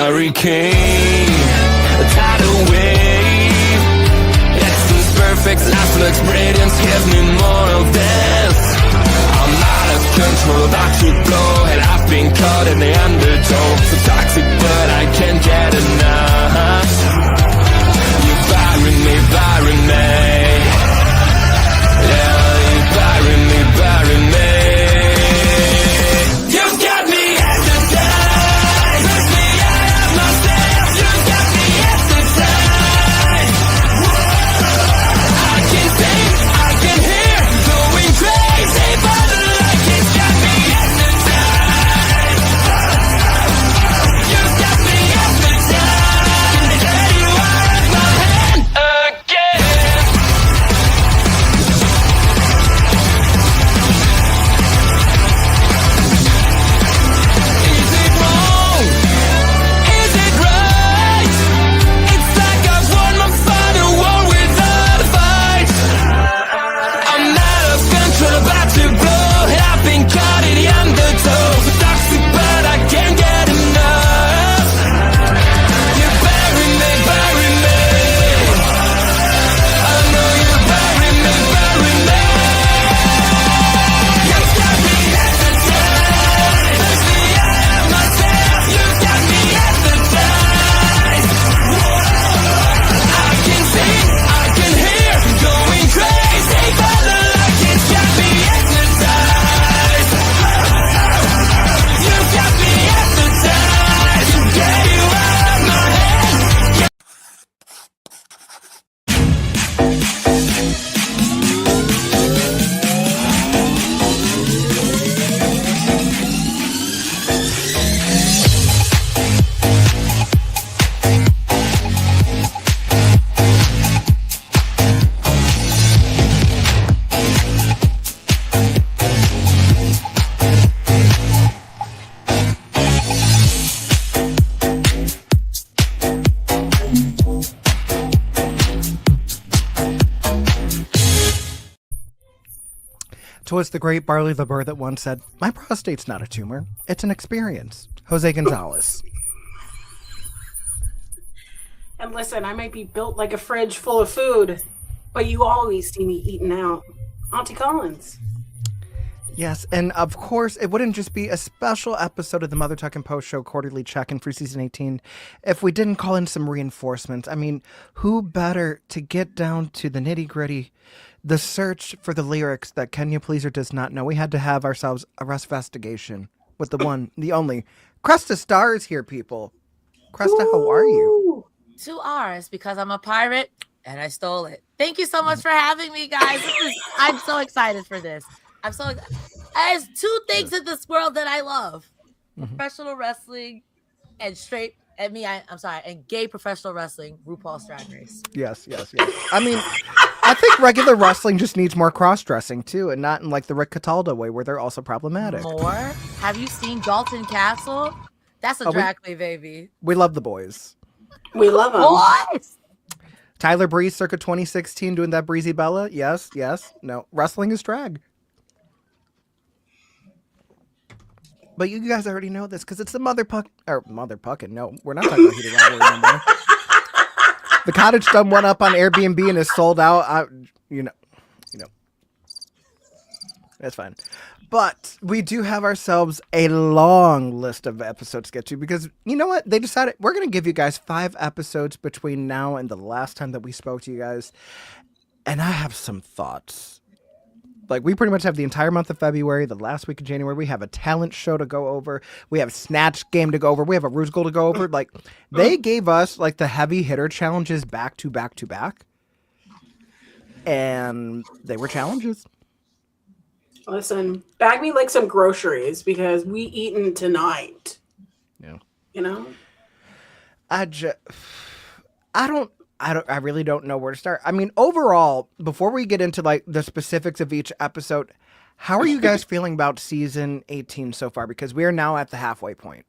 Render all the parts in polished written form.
hurricane, a tidal wave. Essence perfect, life looks brilliant. Give me more of this. I'm out of control, about to blow, and I've been caught in the undertow. So toxic, but I can't get enough. You're firing me, firing me. Yeah, you're firing me, firing me. You've got me hypnotized. Push me out of myself. You've got me hypnotized. I can see, I can hear, going crazy for the light. It's got me hypnotized. You've got me hypnotized. Get you out of my head again. Is it wrong? Is it right? It's like I've won my final war without a fight. I'm out of control, about to blow, and I've been caught in the undertow. So toxic, but I can't get enough. You're burying me, burying me. I know you're burying me, burying me. You've got me hypnotized. Push me out of myself. You've got me hypnotized. I can see, I can hear, going crazy for the light. It's got me hypnotized. You've got me hypnotized. Get you out of my head. Twas the great Barley the Bird that once said, "My prostate's not a tumor, it's an experience." Jose Gonzalez. And listen, I might be built like a fridge full of food, but you always see me eating out. Auntie Collins. Yes, and of course, it wouldn't just be a special episode of the Mother Tuckin' Post Show Quarterly Check-In for Season 18 if we didn't call in some reinforcements. I mean, who better to get down to the nitty-gritty, the search for the lyrics that Kenya Pleaser does not know? We had to have ourselves a Wrestvestigation with the one, the only. Cresta Starr is here, people. Cresta, how are you? 2 R's because I'm a pirate and I stole it. Thank you so much for having me, guys. I'm so excited for this. There's 2 things in this world that I love: professional wrestling and and gay professional wrestling, RuPaul's Drag Race. Yes. I mean, I think regular wrestling just needs more cross-dressing, too, and not in, like, the Rick Cataldo way, where they're also problematic. More? Have you seen Dalton Castle? That's a drag queen, baby. We love the boys. We love them. What? Tyler Breeze, circa 2016, doing that Breezy Bella. Yes. No, wrestling is drag. But you guys already know this because it's the Mother Puckin'. No, we're not talking about Heated Rivalry anymore. The Cottage done one up on Airbnb and is sold out. You know, that's fine. But we do have ourselves a long list of episodes to get to because you know what? They decided we're going to give you guys 5 episodes between now and the last time that we spoke to you guys. And I have some thoughts. Like, we pretty much have the entire month of February, the last week of January. We have a talent show to go over. We have Snatch Game to go over. We have a Ruse Goal to go over. Like, they gave us, like, the heavy hitter challenges back to back to back. And they were challenges. Listen, bag me, like, some groceries because we eating tonight. Yeah. You know? I really don't know where to start. I mean, overall, before we get into like the specifics of each episode, how are you guys feeling about season 18 so far? Because we are now at the halfway point.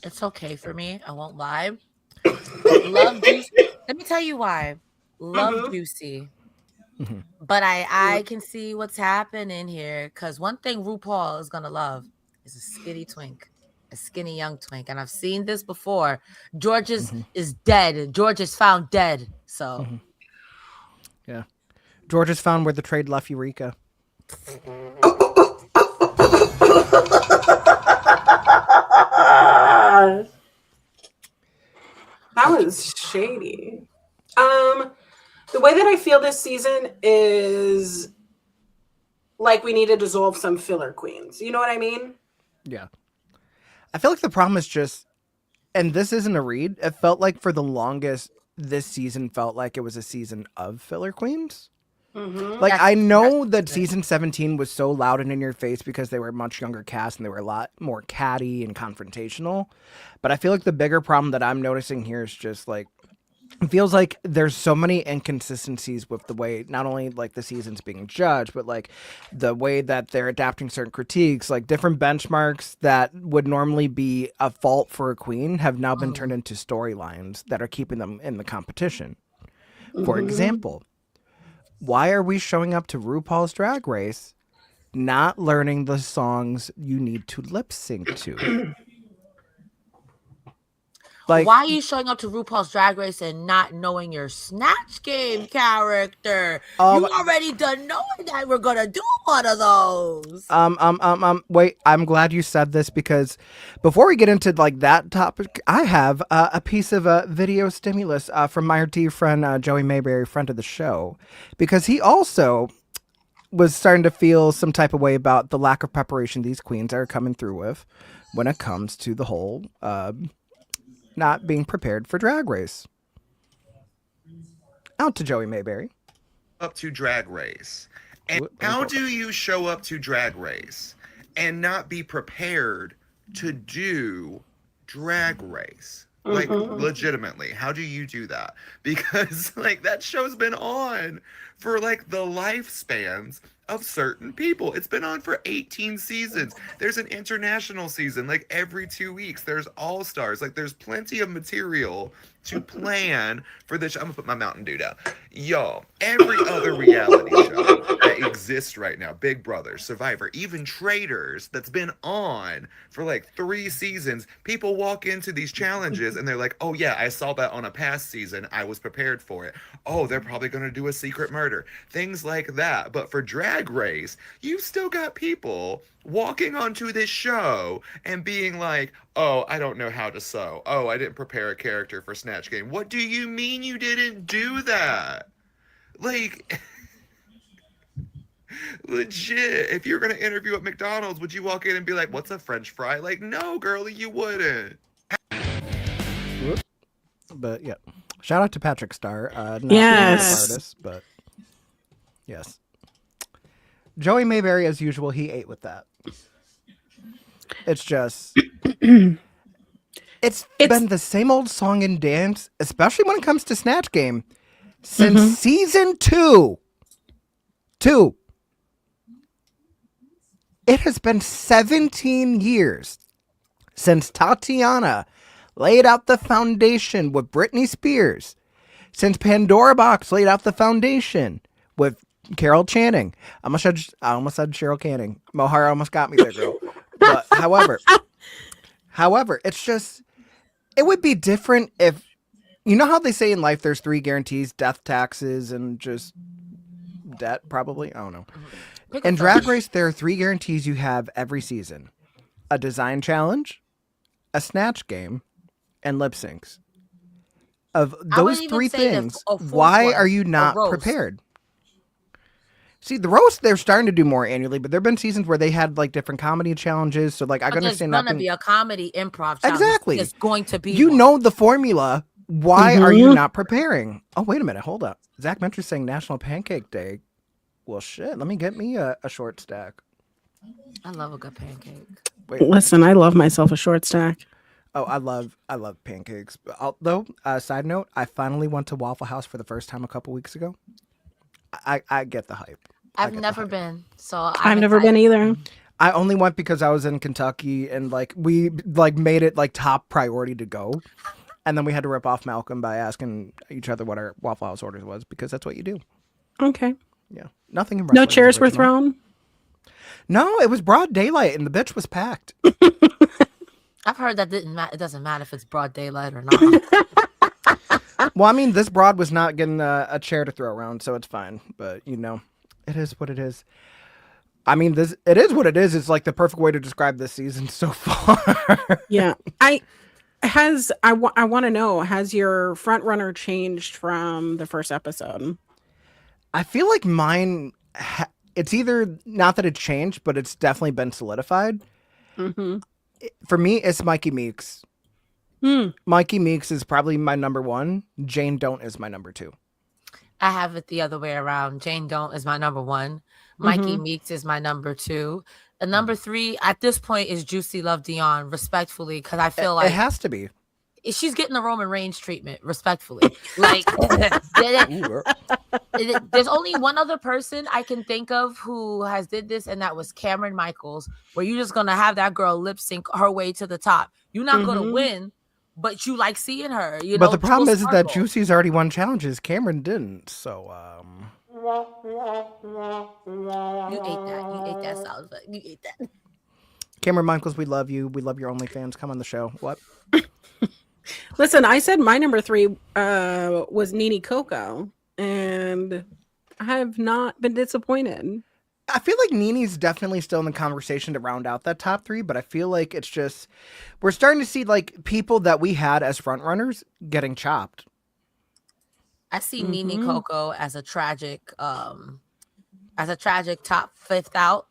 It's okay for me. I won't lie. Love Juicy. Let me tell you why. Love Juicy. But I can see what's happening here because one thing RuPaul is going to love is a skinny twink. a skinny young twink, and I've seen this before. George is dead. George is found dead. So, Yeah. George is found where the trade left Eureka. That was shady. The way that I feel this season is like we need to dissolve some filler queens. You know what I mean? Yeah. I feel like the problem is just, and this isn't a read, it felt like for the longest, this season felt like it was a season of filler queens. Like, I know that season 17 was so loud and in your face because they were a much younger cast and they were a lot more catty and confrontational. But I feel like the bigger problem that I'm noticing here is just like, it feels like there's so many inconsistencies with the way not only like the season's being judged, but like the way that they're adapting certain critiques, like different benchmarks that would normally be a fault for a queen have now been turned into storylines that are keeping them in the competition. For example, why are we showing up to RuPaul's Drag Race not learning the songs you need to lip sync to? Like, why are you showing up to RuPaul's Drag Race and not knowing your Snatch Game character? You already done knowing that we're gonna do one of those. Wait, I'm glad you said this because before we get into like that topic, I have a piece of video stimulus from my dear friend Joey Mayberry, friend of the show, because he also was starting to feel some type of way about the lack of preparation these queens are coming through with when it comes to the whole not being prepared for Drag Race. Out to Joey Mayberry. Up to Drag Race. And how do you show up to Drag Race and not be prepared to do Drag Race? Like, legitimately, how do you do that? Because, like, that show's been on for, like, the lifespans of certain people. It's been on for 18 seasons. There's an international season, like, every 2 weeks. There's All-Stars. Like, there's plenty of material to plan for this. I'm gonna put my Mountain Dew down. Y'all, every other reality show that exists right now, Big Brother, Survivor, even Traitors, that's been on for like 3 seasons, people walk into these challenges and they're like, oh yeah, I saw that on a past season. I was prepared for it. Oh, they're probably going to do a secret murder. Things like that. But for Drag Race, you've still got people walking onto this show and being like, oh, I don't know how to sew. Oh, I didn't prepare a character for Snatch Game. What do you mean you didn't do that? Like, legit, if you're going to interview at McDonald's, would you walk in and be like, what's a French fry? Like, no, girlie, you wouldn't. But yeah, shout out to Patrick Starr. Not Yes. the artist, but yes. Joey Mayberry, as usual, he ate with that. It's just, it's been the same old song and dance, especially when it comes to Snatch Game, since season 2. It has been 17 years since Tatiana laid out the foundation with Britney Spears, since Pandora Box laid out the foundation with Carol Channing. I almost said Cheryl Canning. Mohara almost got me there, girl. But however, it's just, it would be different if, you know how they say in life there's 3 guarantees, death, taxes, and just debt, probably? I don't know. In Drag Race, there are 3 guarantees you have every season. A design challenge, a Snatch Game, and lip syncs. Of those 3 things, why are you not prepared? See, the roast, they're starting to do more annually, but there have been seasons where they had like different comedy challenges. So like, I can understand that. There's going to be a comedy improv challenge. Exactly. It's going to be. You know the formula. Why are you not preparing? Oh, wait a minute. Hold up. Zach Mentor's saying National Pancake Day. Well, shit. Let me get me a short stack. I love a good pancake. Wait. Listen, I love myself a short stack. Oh, I love pancakes. Although, side note, I finally went to Waffle House for the first time a couple weeks ago. I get the hype. I've never been, so I've never been either. I only went because I was in Kentucky and like we like made it like top priority to go, and then we had to rip off Malcolm by asking each other what our Waffle House orders was because that's what you do. Okay. Yeah, nothing. No chairs were thrown. No, it was broad daylight and the bitch was packed. I've heard that it doesn't matter if it's broad daylight or not. Well, I mean, this broad was not getting a chair to throw around, so it's fine. But, you know, it is what it is. I mean, it is what it is. It's like the perfect way to describe this season so far. Yeah. I want to know, has your front runner changed from the first episode? I feel like mine, it's either not that it changed, but it's definitely been solidified. Mm-hmm. For me, it's Mikey Meeks. Mikey Meeks is probably my number one. Jane Don't is my number two. I have it the other way around. Jane Don't is my number one. Mikey Meeks is my number two. And number three at this point is Juicy Love Dion, respectfully, because I feel like it has to be. She's getting the Roman Reigns treatment, respectfully. Like, there's only one other person I can think of who has did this, and that was Cameron Michaels, where you're just gonna have that girl lip sync her way to the top. You're not gonna win, but you like seeing her. You know. But the problem is that Juicy's already won challenges. Cameron didn't. So you ate that sound effect. You ate that. Cameron Michaels, we love you. We love your OnlyFans. Come on the show. What? Listen, I said my number three was Nene Coco, and I have not been disappointed. I feel like Nene's definitely still in the conversation to round out that top three, but I feel like it's just we're starting to see like people that we had as front runners getting chopped. I see Nene Coco as a tragic top fifth out.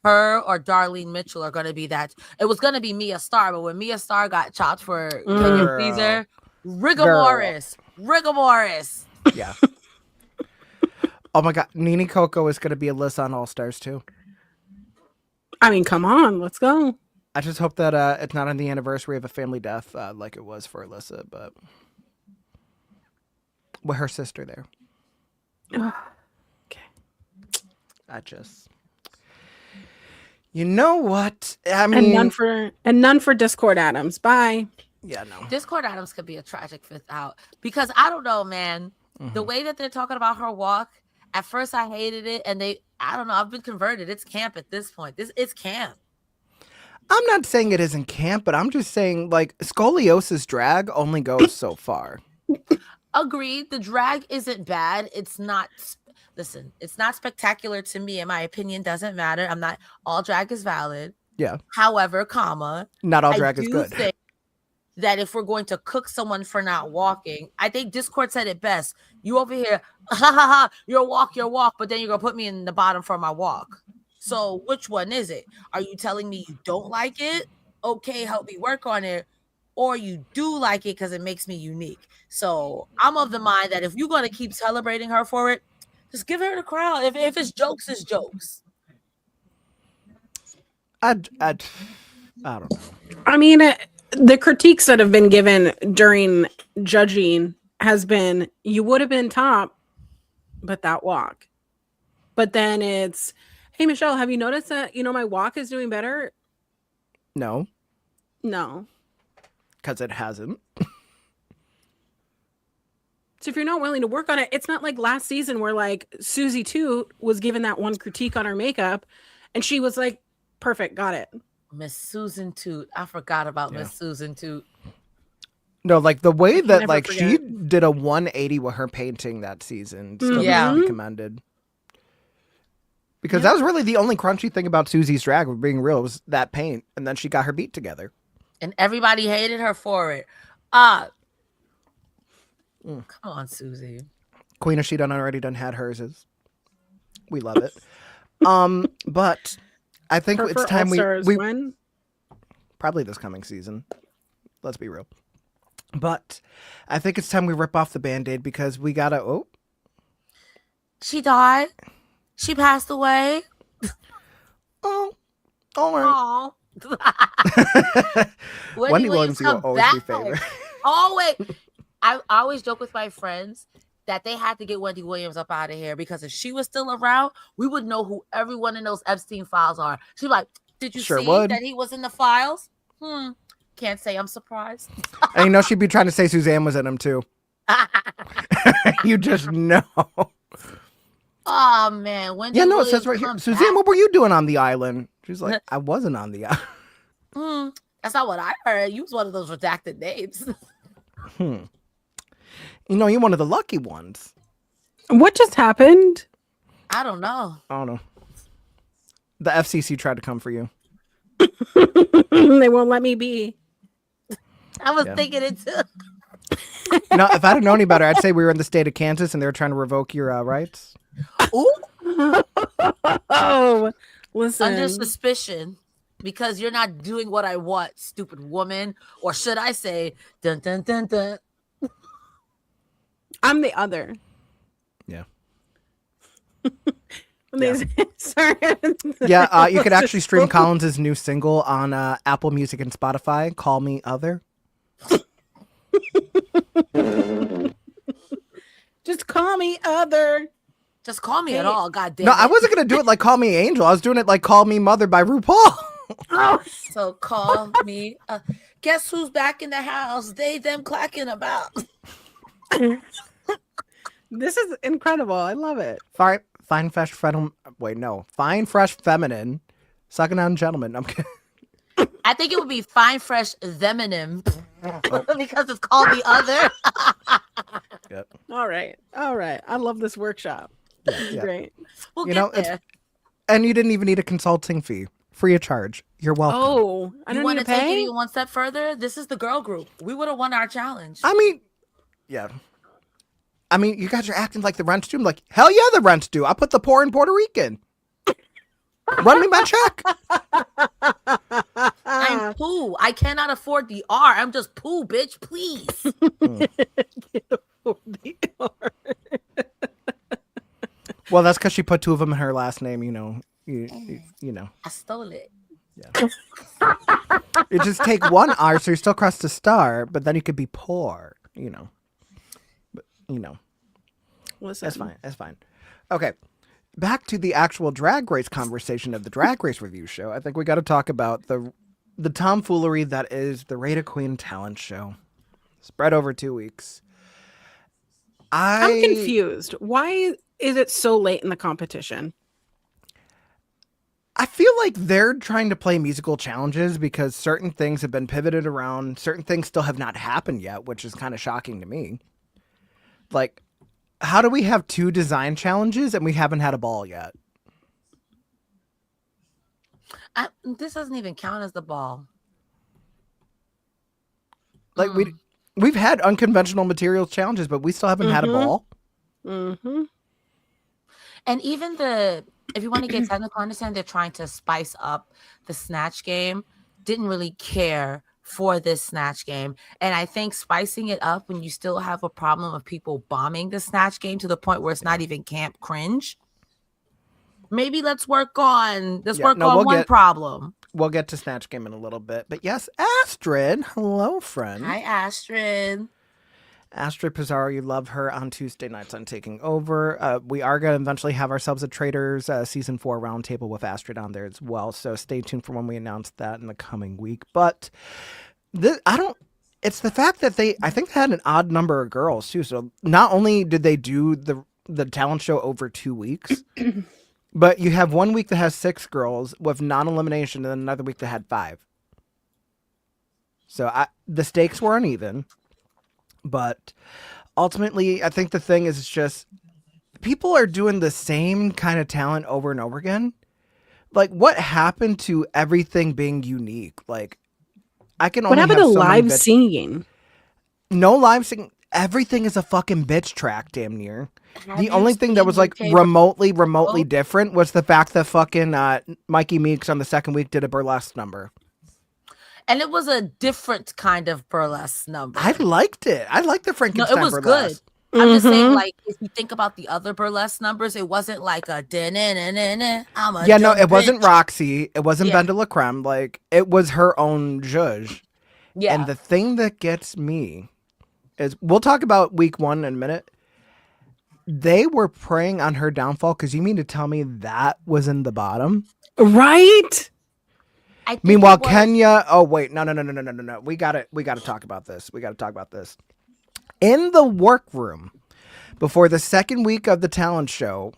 Her or Darlene Mitchell are going to be that. It was going to be Mia Starr, but when Mia Starr got chopped for Kenya Caesar, rigor mortis. Yeah. Oh my God, Nene Coco is going to be Alyssa on All Stars too. I mean, come on, let's go. I just hope that it's not on the anniversary of a family death like it was for Alyssa, but with her sister there. Okay. You know what? I mean, and none for Discord Adams. Bye. Yeah, no. Discord Adams could be a tragic fifth out because I don't know, man. The way that they're talking about her walk, at first I hated it, and I don't know. I've been converted. It's camp at this point. It's camp. I'm not saying it isn't camp, but I'm just saying like scoliosis drag only goes so far. Agreed. The drag isn't bad. It's not. Listen, it's not spectacular to me. In my opinion, doesn't matter. I'm not. All drag is valid. Yeah. However, not all drag is good. Think that if we're going to cook someone for not walking, I think Discord said it best. You over here, your walk, but then you're gonna put me in the bottom for my walk. So which one is it? Are you telling me you don't like it? Okay, help me work on it. Or you do like it because it makes me unique. So I'm of the mind that if you're gonna keep celebrating her for it, just give her the crown. If it's jokes, it's jokes. I don't know. I mean, the critiques that have been given during judging has been, you would have been top, but that walk. But then it's, hey, Michelle, have you noticed that, my walk is doing better? No. No. Because it hasn't. So if you're not willing to work on it, it's not like last season where like Susie Toot was given that one critique on her makeup and she was like, perfect, got it. Miss Susan Toot. I forgot about Miss Susan Toot. No, like the way that like forget. she did a 180 with her painting that season still needs to be commended. Because that was really the only crunchy thing about Susie's drag, for being real, was that paint. And then she got her beat together. And everybody hated her for it. Come on, Susie. Queen of She Done Already Done had hers. We love it. But I think it's time we when? Probably this coming season. Let's be real. But I think it's time we rip off the Band-Aid because we gotta She died. She passed away. Oh, all right. Wendy Williams will always be favorite. Always. I always joke with my friends that they had to get Wendy Williams up out of here because if she was still around, we would know who everyone in those Epstein files are. She's like, did you see that he was in the files? Can't say I'm surprised. And she'd be trying to say Suzanne was in them too. You just know. Oh man, Wendy it Williams says right here. Suzanne, what were you doing on the island? She's like, I wasn't on the island. That's not what I heard. You was one of those redacted names. You know, you're one of the lucky ones. What just happened? I don't know. I don't know. The FCC tried to come for you. They won't let me be. I was thinking it too. No, if I'd have known any better, I'd say we were in the state of Kansas and they were trying to revoke your rights. Ooh, Oh, listen. under suspicion because you're not doing what I want, stupid woman. Or should I say, dun dun dun dun. I'm the other. Yeah. Sorry. Yeah, you could actually stream Collins' new single on Apple Music and Spotify, Call Me Other. Just call me other. Just call me at all, god damn No, it. I wasn't going to do it like Call Me Angel. I was doing it like Call Me Mother by RuPaul. Oh, So call me. Guess who's back in the house? They, them clacking about. this is incredible. I love it. Fine, fresh, fine, fresh, feminine, sucking on gentlemen. I'm kidding. I think it would be fine, fresh, feminine because it's called the other. Yep. All right. I love this workshop. Yeah. Great. We'll You get know, there. And you didn't even need a consulting fee. Free of charge. You're welcome. Oh, I You don't want need to to take it pay. even one step further? This is the girl group. We would have won our challenge. I mean, yeah. I mean, you guys are acting like the rents do. I'm like, hell yeah, the rents do. I put the poor in Puerto Rican. Run me my check. I'm Pooh. I cannot afford the R. I'm just Pooh, bitch. Please. Well, that's because she put two of them in her last name. You know, you know. I stole it. You just take one R, so you're still Cresta Starr, but then you could be poor. You know. But, you know. Listen. That's fine. That's fine. Okay. Back to the actual drag race conversation of the Drag Race Review Show. I think we got to talk about the tomfoolery that is the Rate of Queen talent show. Spread over 2 weeks. I'm confused. Why is it so late in the competition? I feel like they're trying to play musical challenges because certain things have been pivoted around. Certain things still have not happened yet, which is kind of shocking to me. Like, how do we have 2 design challenges and we haven't had a ball yet? This doesn't even count as the ball. Like, we've had unconventional materials challenges, but we still haven't had a ball. Mm-hmm. And even if you want to get technical, I understand they're trying to spice up the snatch game. Didn't really care for this snatch game. And I think spicing it up when you still have a problem of people bombing the snatch game to the point where it's not even camp cringe. Maybe let's work on one problem. We'll get to snatch game in a little bit. But yes, Astrid. Hello, friend. Hi, Astrid. Astrid Pizarro, you love her on Tuesday nights on Taking Over. We are going to eventually have ourselves a Traders Season 4 roundtable with Astrid on there as well. So stay tuned for when we announce that in the coming week. But it's the fact that I think they had an odd number of girls too. So not only did they do the talent show over 2 weeks, but you have 1 week that has 6 girls with non-elimination and then another week that had 5. So the stakes were uneven. But ultimately, I think the thing is just people are doing the same kind of talent over and over again. Like, what happened to everything being unique? Like, I can only What happened have to so many live singing? No live singing. Everything is a fucking bitch track, damn near. Have The you only thing that seen was like UK remotely different was the fact that fucking Mikey Meeks on the second week did a burlesque number. And it was a different kind of burlesque number. I liked it. I liked the Frankenstein No, it was burlesque. good. I'm just saying, like, if you think about the other burlesque numbers, it wasn't like a I'm a Yeah, no, dumb it wasn't bitch. Roxy. It wasn't Yeah. Benda La Creme. Like, it was her own judge. Yeah. And the thing that gets me is, we'll talk about week 1 in a minute. They were preying on her downfall because you mean to tell me that was in the bottom? Right? I think Meanwhile, it was- Kenya. Oh wait, no. We got to talk about this. In the workroom before the second week of the talent show,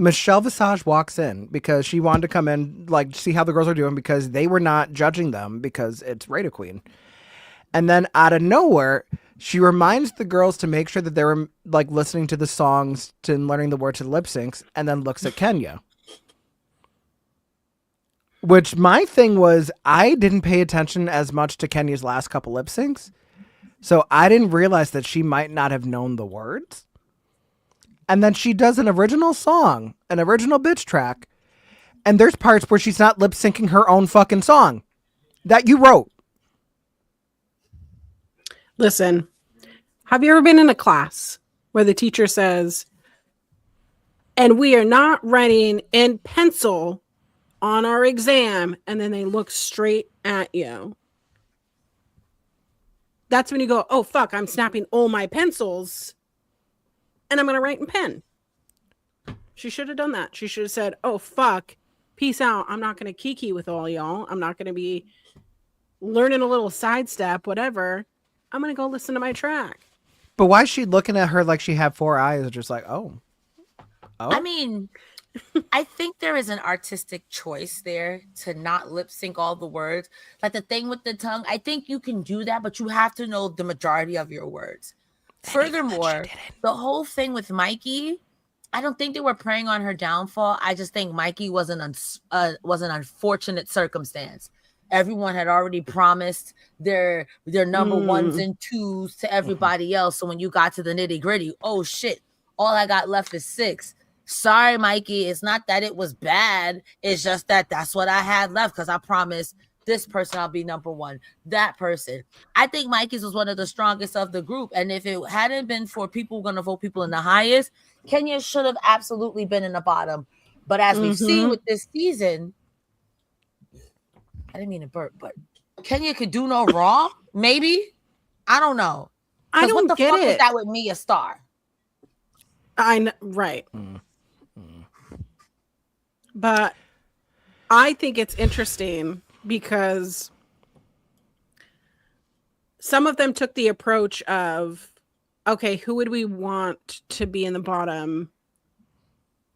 Michelle Visage walks in because she wanted to come in, like, see how the girls are doing because they were not judging them because it's Raider Queen. And then out of nowhere, she reminds the girls to make sure that they were, like, listening to the songs and learning the words to the lip syncs, and then looks at Kenya. Which my thing was, I didn't pay attention as much to Kenya's last couple lip syncs, so I didn't realize that she might not have known the words. And then she does an original song, an original bitch track, and there's parts where she's not lip syncing her own fucking song that you wrote. Listen, have you ever been in a class where the teacher says, and we are not writing in pencil on our exam, and then they look straight at you? That's when you go, oh, fuck, I'm snapping all my pencils and I'm going to write in pen. She should have done that. She should have said, oh, fuck, peace out. I'm not going to kiki with all y'all. I'm not going to be learning a little sidestep, whatever. I'm going to go listen to my track. But why is she looking at her like she had 4 eyes? Just like, oh. I mean, I think there is an artistic choice there to not lip sync all the words. Like the thing with the tongue, I think you can do that, but you have to know the majority of your words. Furthermore, the whole thing with Mikey, I don't think they were preying on her downfall. I just think Mikey was an unfortunate circumstance. Everyone had already promised their number ones and twos to everybody else. So when you got to the nitty gritty, oh shit, all I got left is 6. Sorry, Mikey. It's not that it was bad. It's just that that's what I had left because I promised this person I'll be number 1. That person. I think Mikey's was one of the strongest of the group. And if it hadn't been for people going to vote people in the highest, Kenya should have absolutely been in the bottom. But as we've seen with this season, I didn't mean to burp, but Kenya could do no wrong. Maybe. I don't know. I don't what the get fuck it. is that with Mia Starr? I know, right. But I think it's interesting because some of them took the approach of, okay, who would we want to be in the bottom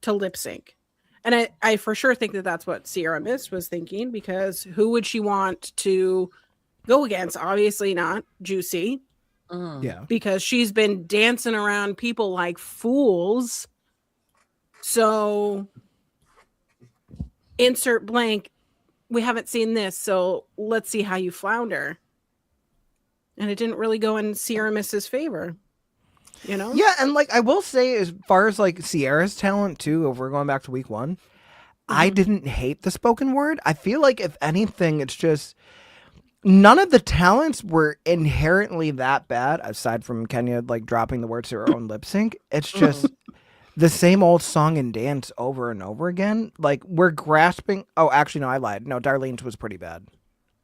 to lip sync? And I for sure think that that's what Sierra Mist was thinking, because who would she want to go against? Obviously not Juicy. Yeah. Because she's been dancing around people like fools. So insert blank, we haven't seen this, so let's see how you flounder. And it didn't really go in Sierra Mist's favor. You know? Yeah, and like I will say, as far as like Sierra's talent too, if we're going back to week 1, I didn't hate the spoken word. I feel like if anything, it's just none of the talents were inherently that bad, aside from Kenya like dropping the words to her own lip sync. It's just the same old song and dance over and over again. Like we're grasping. Oh, actually, no, I lied. No, Darlene's was pretty bad.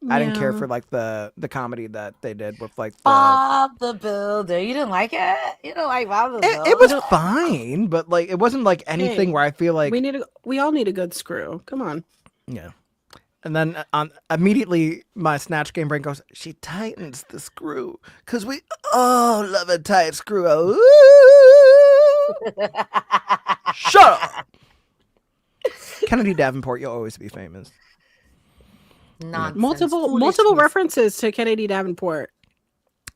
I didn't care for like the comedy that they did with like the Bob the Builder. You didn't like it? You don't like Bob the Builder? It was fine, but like it wasn't like anything Hey, where I feel like we all need a good screw. Come on. yeah. And then immediately my Snatch Game brain goes, she tightens the screw because we all love a tight screw. Ooh. Shut up. Kennedy Davenport, you'll always be famous. Nonsense. Multiple Foolishness. references to Kennedy Davenport.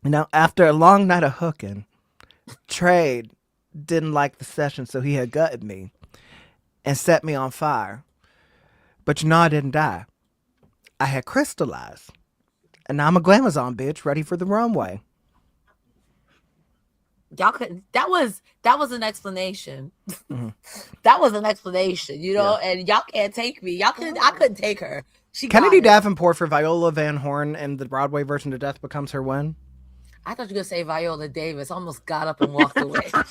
Now, after a long night of hooking, Trade didn't like the session, so he had gutted me and set me on fire. But you know I didn't die. I had crystallized. And now I'm a glamazon bitch ready for the runway. Y'all could that was an explanation. That was an explanation, you know, and y'all can't take me. I couldn't take her. She Kennedy got it. Davenport for Viola Van Horn and the Broadway version of Death Becomes Her Win. I thought you were gonna say Viola Davis. Almost got up and walked away. Now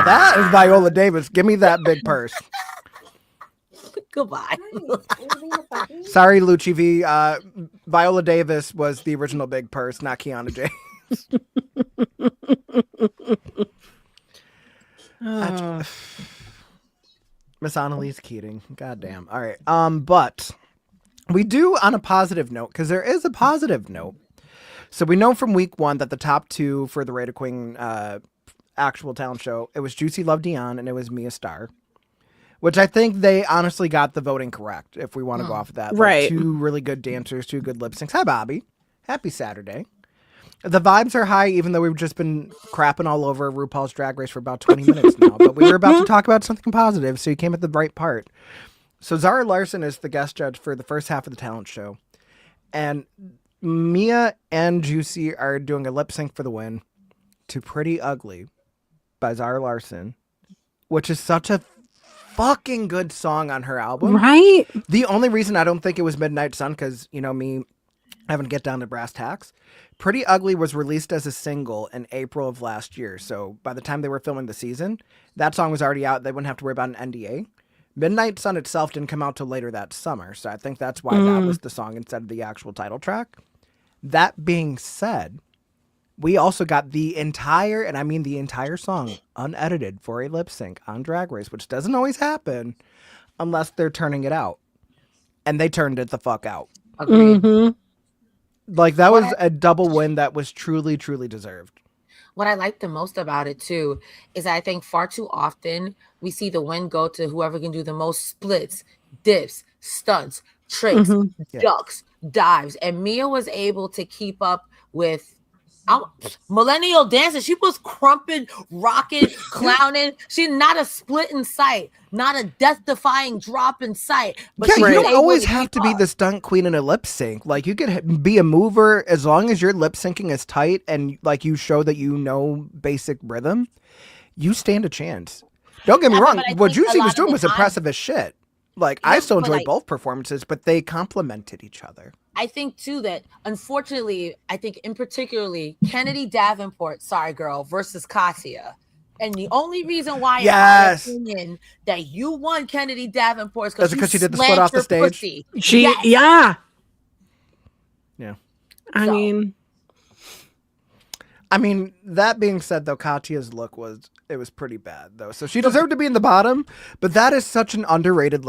that is Viola Davis. Give me that big purse. Goodbye. Sorry, Lucci V. Viola Davis was the original big purse, not Kiana James. Miss Annalise Keating. Goddamn. All right. But we do on a positive note, because there is a positive note. So we know from week 1 that the top 2 for the Raider Queen actual talent show, it was Juicy Love Dion and it was Mia Starr, which I think they honestly got the voting correct. If we want to go off of that, like, Right. two really good dancers, two good lip syncs. Hi, Bobby. Happy Saturday. The vibes are high, even though we've just been crapping all over RuPaul's Drag Race for about 20 minutes now. But we were about to talk about something positive, so you came at the right part. So Zara Larson is the guest judge for the first half of the talent show. And Mia and Juicy are doing a lip sync for the win to Pretty Ugly by Zara Larson, which is such a fucking good song on her album. Right? The only reason I don't think it was Midnight Sun, because, you know, me having to get down to brass tacks, Pretty Ugly was released as a single in April of last year. So by the time they were filming the season, that song was already out. They wouldn't have to worry about an NDA. Midnight Sun itself didn't come out till later that summer. So I think that's why that was the song instead of the actual title track. That being said, we also got the entire, and I mean the entire song, unedited for a lip sync on Drag Race, which doesn't always happen unless they're turning it out. And they turned it the fuck out. Agreed. Mhm. Like, that was a double win that was truly, truly deserved. What I like the most about it too is I think far too often we see the win go to whoever can do the most splits, dips, stunts, tricks, Yeah. ducks, dives, and Mia was able to keep up with millennial dancing. She was crumping, rocking, clowning. She's not a split in sight, not a death-defying drop in sight. But Yeah, she you was don't able always to have keep to be up. the stunt queen in a lip sync. Like, you could be a mover as long as your lip syncing is tight and, like, you show that you know basic rhythm, you stand a chance. Don't get me Yeah, wrong. but I What think a Juicy lot was of doing the was time- impressive as shit. Like, I Yeah, still but, enjoyed like- both performances, but they complemented each other. I think too that unfortunately, I think in particularly Kennedy Davenport, sorry girl, versus Katia. And the only reason why, Yes. in my opinion, that you won Kennedy Davenport is Is it 'cause she did the split slammed off the her stage? pussy. She, Yes. yeah. Yeah. I So- mean, I mean, that being said, though, Katia's look was pretty bad, though. So she deserved to be in the bottom, but that is such an underrated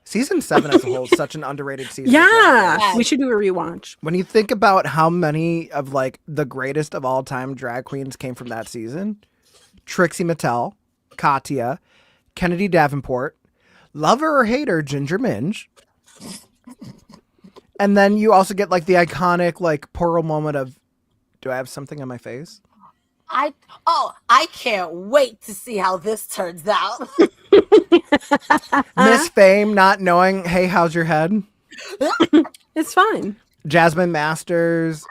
season 7 as a whole is such an underrated season. of Drag yeah, Race. Yes. we should do a rewatch. When you think about how many of, like, the greatest of all time drag queens came from that season, Trixie Mattel, Katia, Kennedy Davenport, lover or hater, Ginger Minge. And then you also get, like, the iconic, like, Pearl moment of, do I have something on my face? I can't wait to see how this turns out. Miss Fame not knowing, hey, how's your head? It's fine. Jasmine Masters,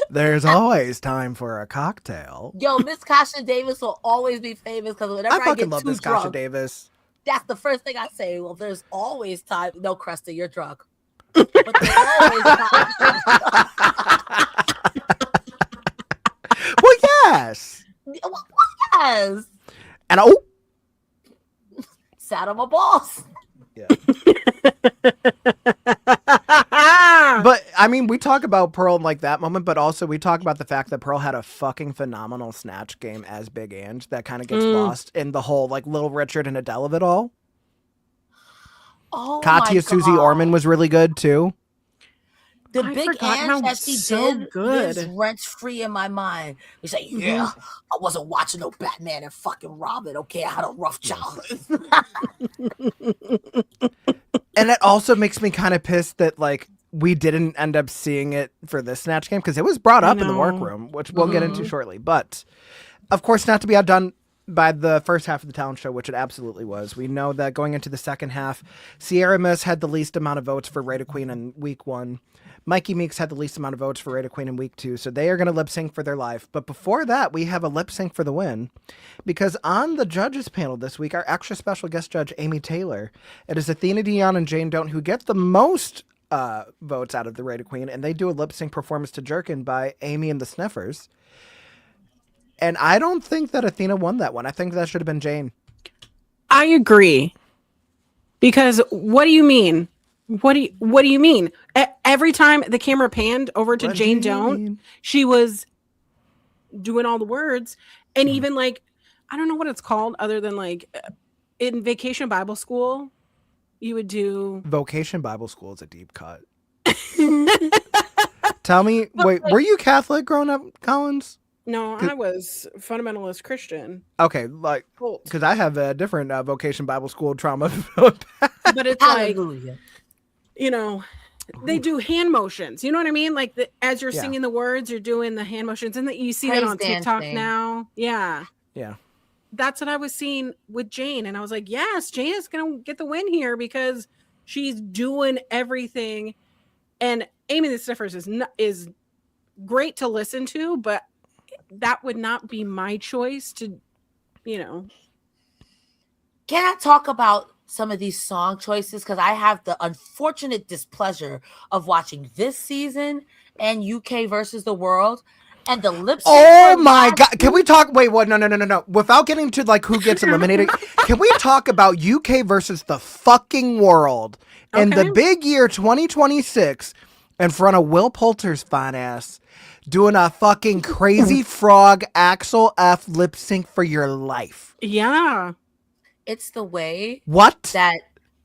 there's always time for a cocktail. Yo, Miss Kasha Davis will always be famous because whenever I I, fucking get love too this Kasha drunk, Davis. that's the first thing I say. Well, there's always time. No, Cresta, you're drunk. But there's always time. Well, yes. Yes. And oh, Sat on my balls. yeah. But I mean, we talk about Pearl in, like, that moment, but also we talk about the fact that Pearl had a fucking phenomenal snatch game as Big Ange that kind of gets lost in the whole, like, Little Richard and Adele of it all. Oh, Katia my Susie God. Orman was really good too. The I big forgot how Ange that she so did good. is rent free in my mind. It's like, yeah, I wasn't watching no Batman and fucking Robin. Okay, I had a rough childhood. And it also makes me kind of pissed that, like, we didn't end up seeing it for this snatch game because it was brought up in the know. workroom, which we'll get into shortly. But of course, not to be outdone by the first half of the talent show, which it absolutely was. We know that going into the second half, Sierra Miss had the least amount of votes for Rate of Queen in week 1. Mikey Meeks had the least amount of votes for Rate of Queen in week 2, so they are going to lip sync for their life. But before that, we have a lip sync for the win, because on the judges panel this week, our extra special guest judge, Amy Taylor, it is Athena Dion and Jane Don't who get the most votes out of the Rate of Queen, and they do a lip sync performance to Jerkin by Amy and the Sniffers. And I don't think that Athena won that one. I think that should have been Jane. I agree. Because what do you mean? What do you mean? Every time the camera panned over to What Jane do you Don't, mean? she was doing all the words, and even, like, I don't know what it's called other than, like, in Vacation Bible School, you would do Vocation Bible School is a deep cut. Tell me, wait, were you Catholic growing up, Collins? No, I was fundamentalist Christian. Okay, like, Cult. because I have a different vocation Bible school trauma. But it's like, Hallelujah. you know, they do hand motions. You know what I mean? Like as you're Yeah. singing the words, you're doing the hand motions, and that you see Praise that on TikTok dancing. now. Yeah, Yeah. that's what I was seeing with Jane, and I was like, yes, Jane is gonna get the win here because she's doing everything. And Amy the Sniffers is great to listen to, but that would not be my choice to, you know. Can I talk about some of these song choices? Because I have the unfortunate displeasure of watching this season and UK versus the world and the lip sync. Oh my God. Can we talk? Wait, what? No. Without getting to like who gets eliminated, can we talk about UK versus the fucking world in the big year 2026 in front of Will Poulter's fine ass doing a fucking Crazy Frog Axel F lip sync for your life? Yeah. It's the way What? that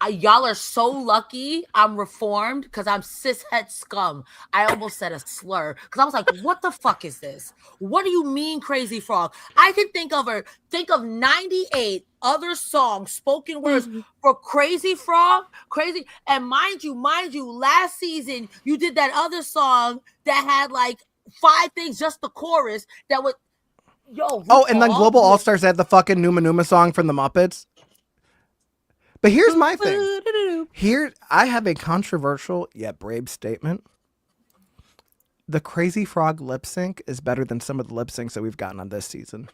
y'all are so lucky I'm reformed because I'm cishet scum. I almost said a slur because I was like, what the fuck is this? What do you mean, Crazy Frog? I can think of 98 other songs, spoken words for Crazy Frog. Crazy. And mind you, last season you did that other song that had like 5 things, just the chorus that would And then Global All Stars had the fucking Numa Numa song from the Muppets. But here's my thing. Here, I have a controversial yet brave statement. The Crazy Frog lip sync is better than some of the lip syncs that we've gotten on this season.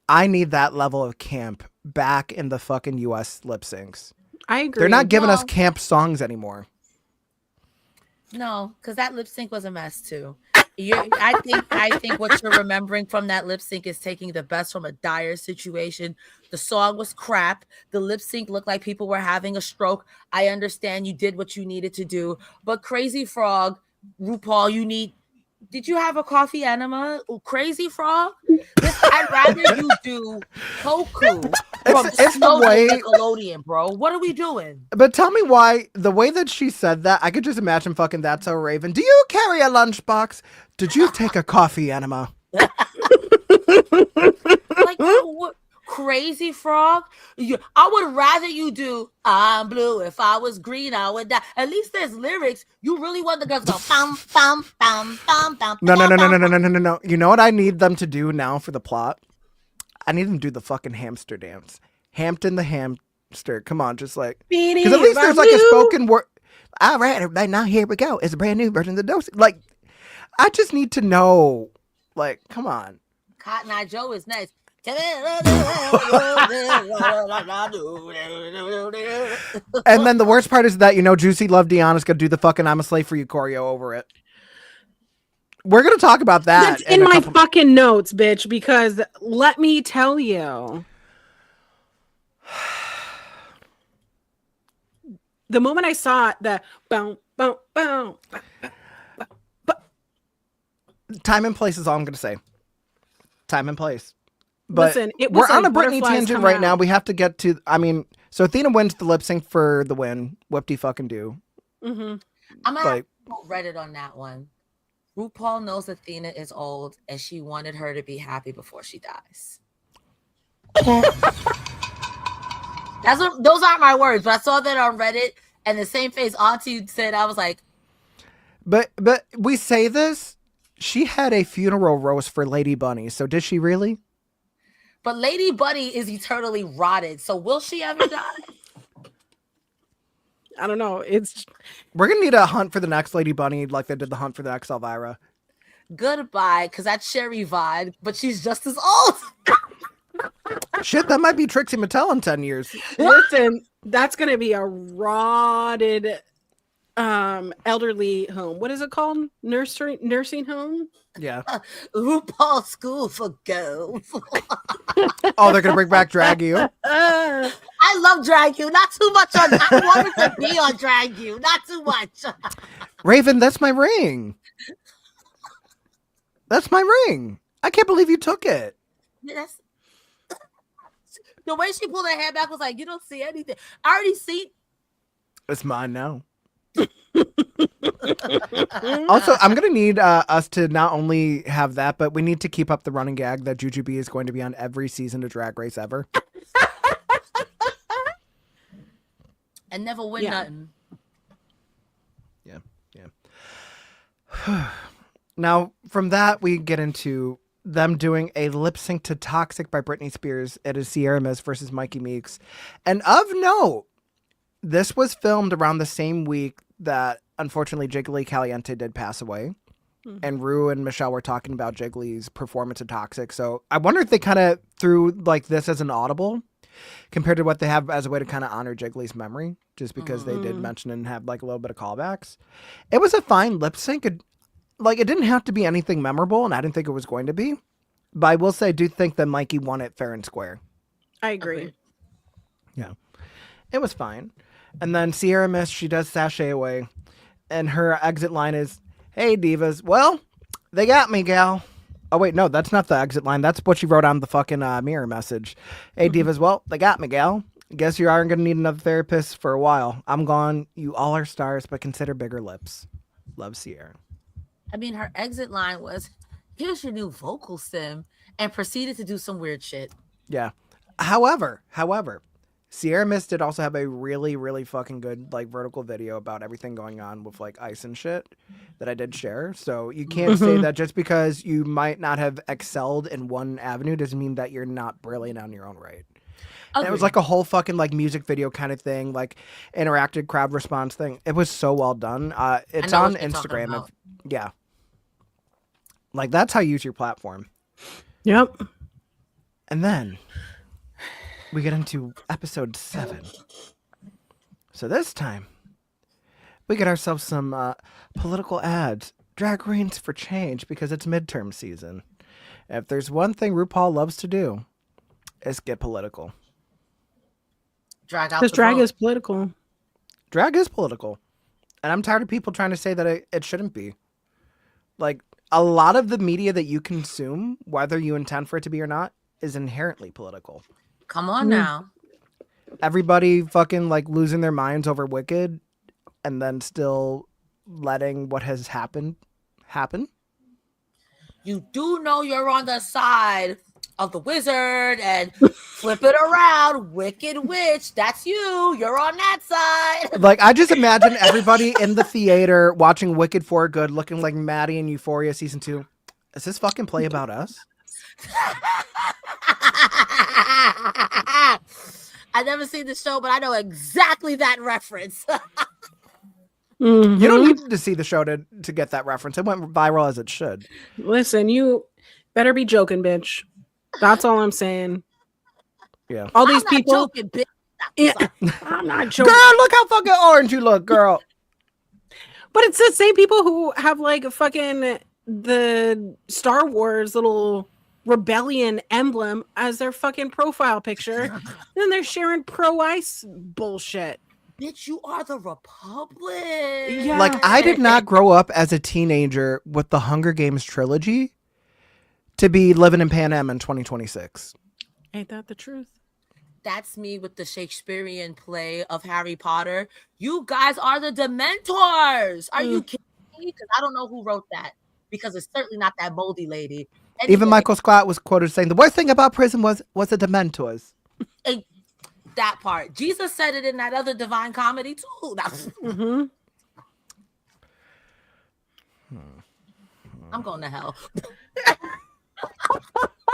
I need that level of camp back in the fucking US lip syncs. I agree. They're not giving us camp songs anymore. No, because that lip sync was a mess too. I think what you're remembering from that lip sync is taking the best from a dire situation. The song was crap. The lip sync looked like people were having a stroke. I understand you did what you needed to do, but Crazy Frog, RuPaul, did you have a coffee enema? Crazy Frog? I'd rather you do Toku from Snow Nickelodeon, bro. What are we doing? But tell me why, the way that she said that, I could just imagine fucking That's So Raven. Do you carry a lunchbox? Did you take a coffee enema? Like, what? Crazy Frog? I would rather you do I'm blue. If I was green, I would die. At least there's lyrics. You really want the girls to go bum, bum, bum, bum, bum. No. You know what I need them to do now for the plot? I need them to do the fucking hamster dance. Hampton the hamster. Come on, just like, because at least there's like a spoken word. All right, everybody, now here we go. It's a brand new version of the dose. Like, I just need to know. Like, come on. Cotton Eye Joe is nice. And then the worst part is that, Juicy Love Deanna's gonna do the fucking I'm a Slave for You choreo over it. We're gonna talk about that. That's in my fucking notes, bitch, because let me tell you. The moment I saw it, the boom, boom, boom. Time and place is all I'm gonna say. Time and place. But listen, it was we're on like a Britney tangent right now. We have to get to. So Athena wins the lip sync for the win. Whoop-de fucking do. I'm gonna have to Reddit on that one. RuPaul knows Athena is old, and she wanted her to be happy before she dies. Those aren't my words, but I saw that on Reddit, and the same face Auntie said. I was like, but we say this. She had a funeral roast for Lady Bunny. So did she really? But Lady Bunny is eternally rotted. So will she ever die? I don't know. We're gonna need a hunt for the next Lady Bunny, like they did the hunt for the next Elvira. Goodbye, because that's Sherry Vaughn, but she's just as old. Shit, that might be Trixie Mattel in 10 years. Listen, that's gonna be a rotted elderly home. What is it called? Nursing home? Yeah. RuPaul School for Girls. Oh, they're gonna bring back Drag You. I love Drag You. Not too much on. I wanted to be on Drag You. Not too much. Raven, that's my ring. That's my ring. I can't believe you took it. That's the way she pulled her hair back was like, you don't see anything. I already see. It's mine now. Also, I'm gonna need us to not only have that, but we need to keep up the running gag that Jujubee is going to be on every season of Drag Race ever. And never win Yeah. nothing. Yeah. Now, from that, we get into them doing a lip sync to Toxic by Britney Spears. It is Sierra Miss versus Mikey Meeks. And of note, this was filmed around the same week that, unfortunately, Jiggly Caliente did pass away. And Rue and Michelle were talking about Jiggly's performance of Toxic. So I wonder if they kind of threw like this as an audible compared to what they have as a way to kind of honor Jiggly's memory, just because they did mention and have like a little bit of callbacks. It was a fine lip sync. It didn't have to be anything memorable, and I didn't think it was going to be. But I will say, I do think that Mikey won it fair and square. I agree. Yeah. It was fine. And then Sierra Miss, she does sashay away. And her exit line is, "Hey, divas. Well, they got me, gal." Oh, wait, no, that's not the exit line. That's what she wrote on the fucking mirror message. "Hey, divas. Well, they got me, gal. Guess you aren't going to need another therapist for a while. I'm gone. You all are stars, but consider bigger lips. Love, Sierra." I mean, her exit line was, "Here's your new vocal sim," and proceeded to do some weird shit. Yeah. However, Sierra Miss did also have a really, really fucking good like vertical video about everything going on with like ice and shit that I did share. So you can't say that just because you might not have excelled in one avenue doesn't mean that you're not brilliant on your own right. And it was like a whole fucking like music video kind of thing, like interactive crowd response thing. It was so well done. It's know on what you're talking Instagram. about. Yeah. Like that's how you use your platform. Yep. And then we get into episode 7. So this time, we get ourselves some political ads. Drag Queens for change because it's midterm season. If there's one thing RuPaul loves to do, it's get political. Drag out Because the drag vote. is political. Drag is political. And I'm tired of people trying to say that it shouldn't be. Like, a lot of the media that you consume, whether you intend for it to be or not, is inherently political. Come on now. Everybody fucking like losing their minds over Wicked and then still letting what has happened happen. You do know you're on the side of the wizard and flip it around. Wicked witch, that's you. You're on that side. Like, I just imagine everybody in the theater watching Wicked for Good looking like Maddie in Euphoria season 2. Is this fucking play about us? I've never seen the show, but I know exactly that reference. You don't need to see the show to get that reference. It went viral as it should. Listen, you better be joking, bitch. That's all I'm saying. Yeah. All these I'm not people. joking, bitch. Yeah, I'm not joking. Girl, look how fucking orange you look, girl. But it's the same people who have like a fucking the Star Wars little rebellion emblem as their fucking profile picture. Then they're sharing pro-ice bullshit. Bitch, you are the Republic. Yeah. Like, I did not grow up as a teenager with the Hunger Games trilogy to be living in Pan Am in 2026. Ain't that the truth? That's me with the Shakespearean play of Harry Potter. You guys are the Dementors. Are you kidding me? Because I don't know who wrote that. Because it's certainly not that moldy lady. Anyway, Even Michael Scott was quoted saying the worst thing about prison was the Dementors. that part. Jesus said it in that other Divine Comedy too. Mm-hmm. I'm going to hell.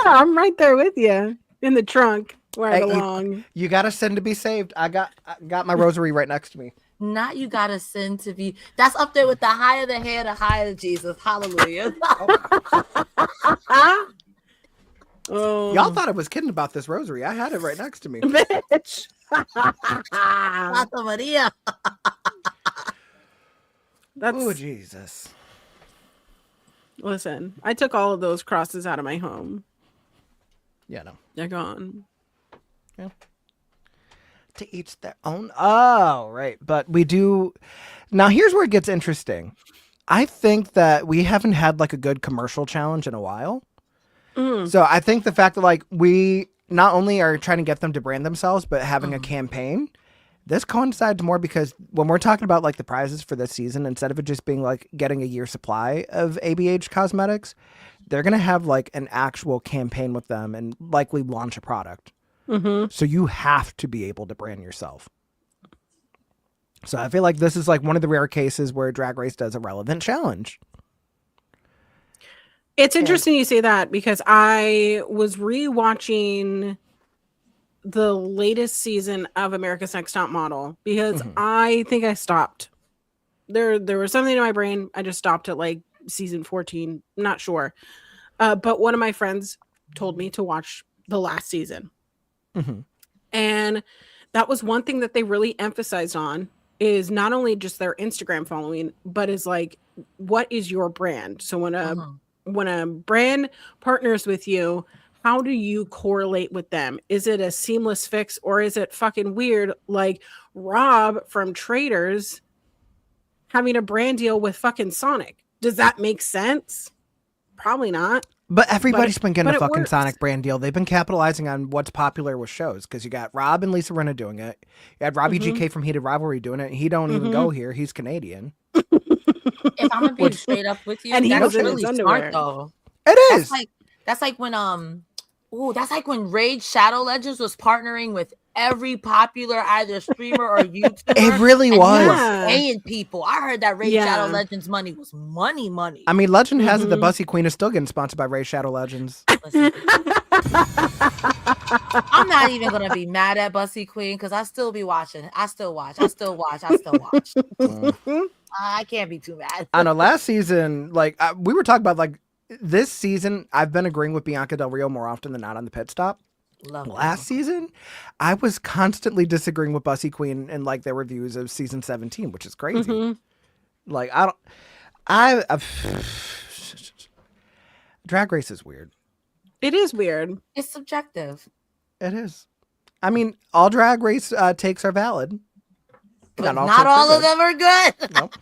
I'm right there with you in the trunk where I Hey, belong. You got to sin to be saved. I got my rosary right next to me. Not you gotta sin to be. That's up there with the higher the hair, the higher the Jesus. Hallelujah. Oh, Y'all thought I was kidding about this rosary. I had it right next to me. bitch. Santa Maria. That's Oh, Jesus. listen. I took all of those crosses out of my home. Yeah, no. They're gone. To each their own. Oh, right. But we do. Now, here's where it gets interesting. I think that we haven't had like a good commercial challenge in a while. So I think the fact that like we not only are trying to get them to brand themselves, but having a campaign This coincides more because when we're talking about like the prizes for this season, instead of it just being like getting a year supply of ABH cosmetics, they're going to have like an actual campaign with them and likely launch a product. Mm-hmm. So you have to be able to brand yourself. So I feel like this is like one of the rare cases where Drag Race does a relevant challenge. It's interesting you say that because I was rewatching the latest season of America's Next Top Model because I think I stopped. There was something in my brain. I just stopped at like season 14. Not sure. But one of my friends told me to watch the last season. And that was one thing that they really emphasized on is not only just their Instagram following, but is like, what is your brand? So when a brand partners with you, how do you correlate with them? Is it a seamless fix or is it fucking weird? Like Rob from Traders having a brand deal with fucking Sonic. Does that make sense? Probably not. But everybody's been getting a fucking works. Sonic brand deal. They've been capitalizing on what's popular with shows because you got Rob and Lisa Rinna doing it. You had Robbie GK from Heated Rivalry doing it. And he don't even go here. He's Canadian. If I'm gonna be straight up with you, And he that's was in really his underwear. smart though. It is. That's like when Raid Shadow Legends was partnering with every popular either streamer or YouTuber. It really and was. he Yeah. paying people. I heard that Raid Yeah. Shadow Legends money was money. I mean, legend has it the Bussy Queen is still getting sponsored by Ray Shadow Legends. Listen, I'm not even gonna be mad at Bussy Queen because I still be watching. I still watch. I can't be too mad. I know last season, like we were talking about like this season, I've been agreeing with Bianca Del Rio more often than not on the pit stop. Love Last season, I was constantly disagreeing with Bussy Queen in like their reviews of season 17, which is crazy. Like Drag Race is weird. It is weird. It's subjective. It is. I mean, all Drag Race takes are valid. But not all of them are good. Nope.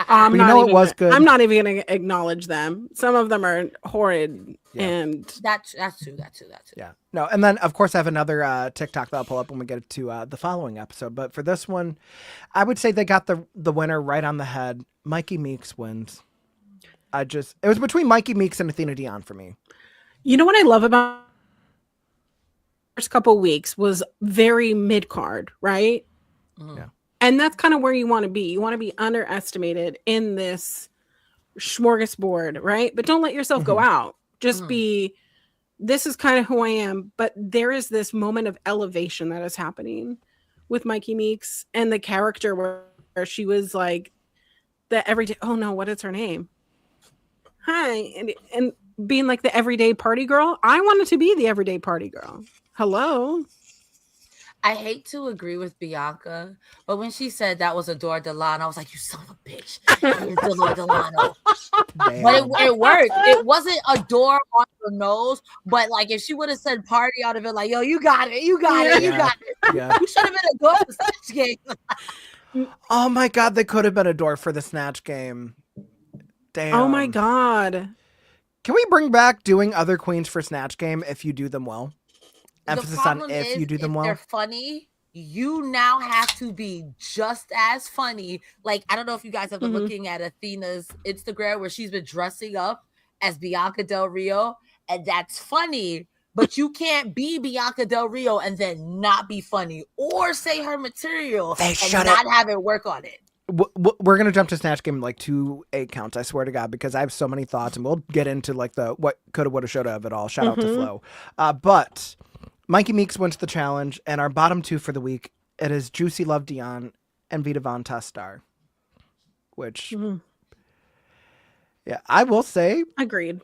I'm But you not know even it was gonna- good. I'm not even going to acknowledge them. Some of them are horrid, Yeah. and That's true. Yeah. No, and then of course I have another TikTok that I'll pull up when we get to the following episode. But for this one, I would say they got the winner right on the head. Mikey Meeks wins. It was between Mikey Meeks and Athena Dion for me. you know what I love about the first couple weeks was very mid card, right? Yeah. And that's kind of where you want to be. You want to be underestimated in this smorgasbord, right? But don't let yourself go out. Just be, this is kind of who I am. But there is this moment of elevation that is happening with Mikey Meeks and the character where she was like the everyday, oh no, what is her name? Hi. And being like the everyday party girl. I wanted to be the everyday party girl. Hello. I hate to agree with Bianca, but when she said that was Adore Delano, I was like, you son of a bitch. It's Adore Delano. But it worked. It wasn't Adore on her nose, but like if she would have said party, I would have been like, yo, you got it. You got it. Yeah. You should have been Adore for such game. Oh my God, they could have been a door for the Snatch Game. Damn. Oh my God. Can we bring back doing other queens for Snatch Game if you do them well? Emphasis on if you do them well. They're funny. You now have to be just as funny. Like, I don't know if you guys have been looking at Athena's Instagram where she's been dressing up as Bianca Del Rio, and that's funny. But you can't be Bianca Del Rio and then not be funny or say her material and not have it work on it. We're gonna jump to Snatch Game in like 2 8 counts. I swear to God, because I have so many thoughts, and we'll get into like the what coulda, woulda, shoulda of it all. Shout out to Flo, but Mikey Meeks wins the challenge, and our bottom 2 for the week it is Juicy Love Dion and Vita Von Star, which yeah, I will say Agreed.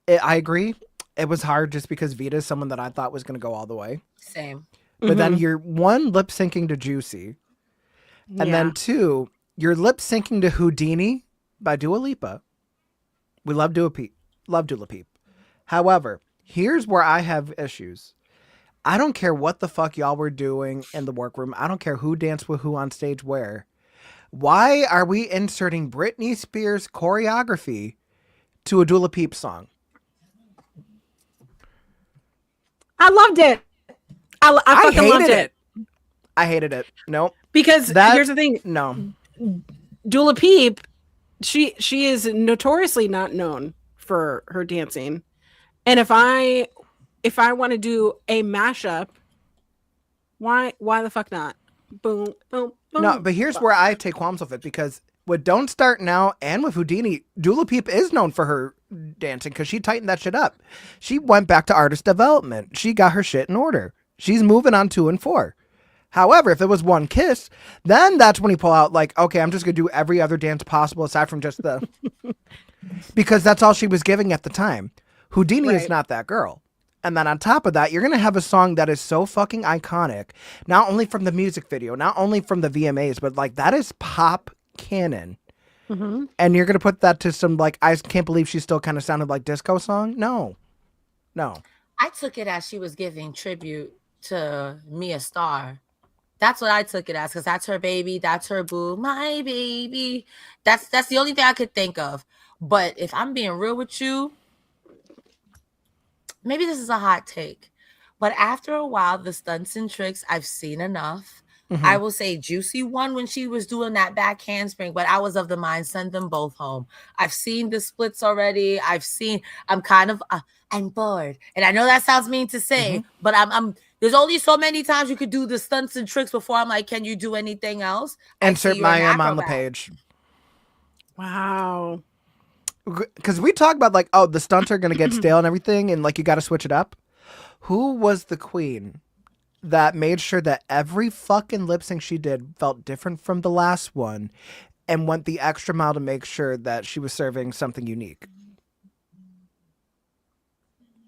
I agree. It was hard just because Vita is someone that I thought was gonna go all the way. Same. But then you're one lip syncing to Juicy. And then 2, you're lip syncing to Houdini by Dua Lipa. We love Dua Peep. However, here's where I have issues. I don't care what the fuck y'all were doing in the workroom. I don't care who danced with who on stage where. Why are we inserting Britney Spears choreography to a Dua Peep song? I loved it. I fucking loved it. I hated it. Nope. Because here's the thing. No. Dula Peep, she is notoriously not known for her dancing. And if I want to do a mashup, why the fuck not? Boom, boom, boom. No, but here's where I take qualms with it, because with Don't Start Now and with Houdini, Dula Peep is known for her dancing because she tightened that shit up. She went back to artist development. She got her shit in order. She's moving on 2 and 4. However, if it was One Kiss, then that's when you pull out like, okay, I'm just going to do every other dance possible aside from just the... because that's all she was giving at the time. Houdini is not that girl. And then on top of that, you're going to have a song that is so fucking iconic, not only from the music video, not only from the VMAs, but like that is pop canon. Mm-hmm. And you're going to put that to some like, I can't believe she still kind of sounded like disco song. No. I took it as she was giving tribute to Mia Starr. That's what I took it as, because that's her baby. That's her boo. My baby. That's the only thing I could think of. But if I'm being real with you, maybe this is a hot take, but after a while, the stunts and tricks, I've seen enough. Mm-hmm. I will say Juicy won when she was doing that back handspring, but I was of the mind, send them both home. I've seen the splits already. I'm kind of, I'm bored. And I know that sounds mean to say, but I'm there's only so many times you could do the stunts and tricks before I'm like, can you do anything else? Insert Maya on the page. Wow. Because we talk about like, oh, the stunts are going to get stale and everything, and like you got to switch it up. Who was the queen that made sure that every fucking lip sync she did felt different from the last one and went the extra mile to make sure that she was serving something unique?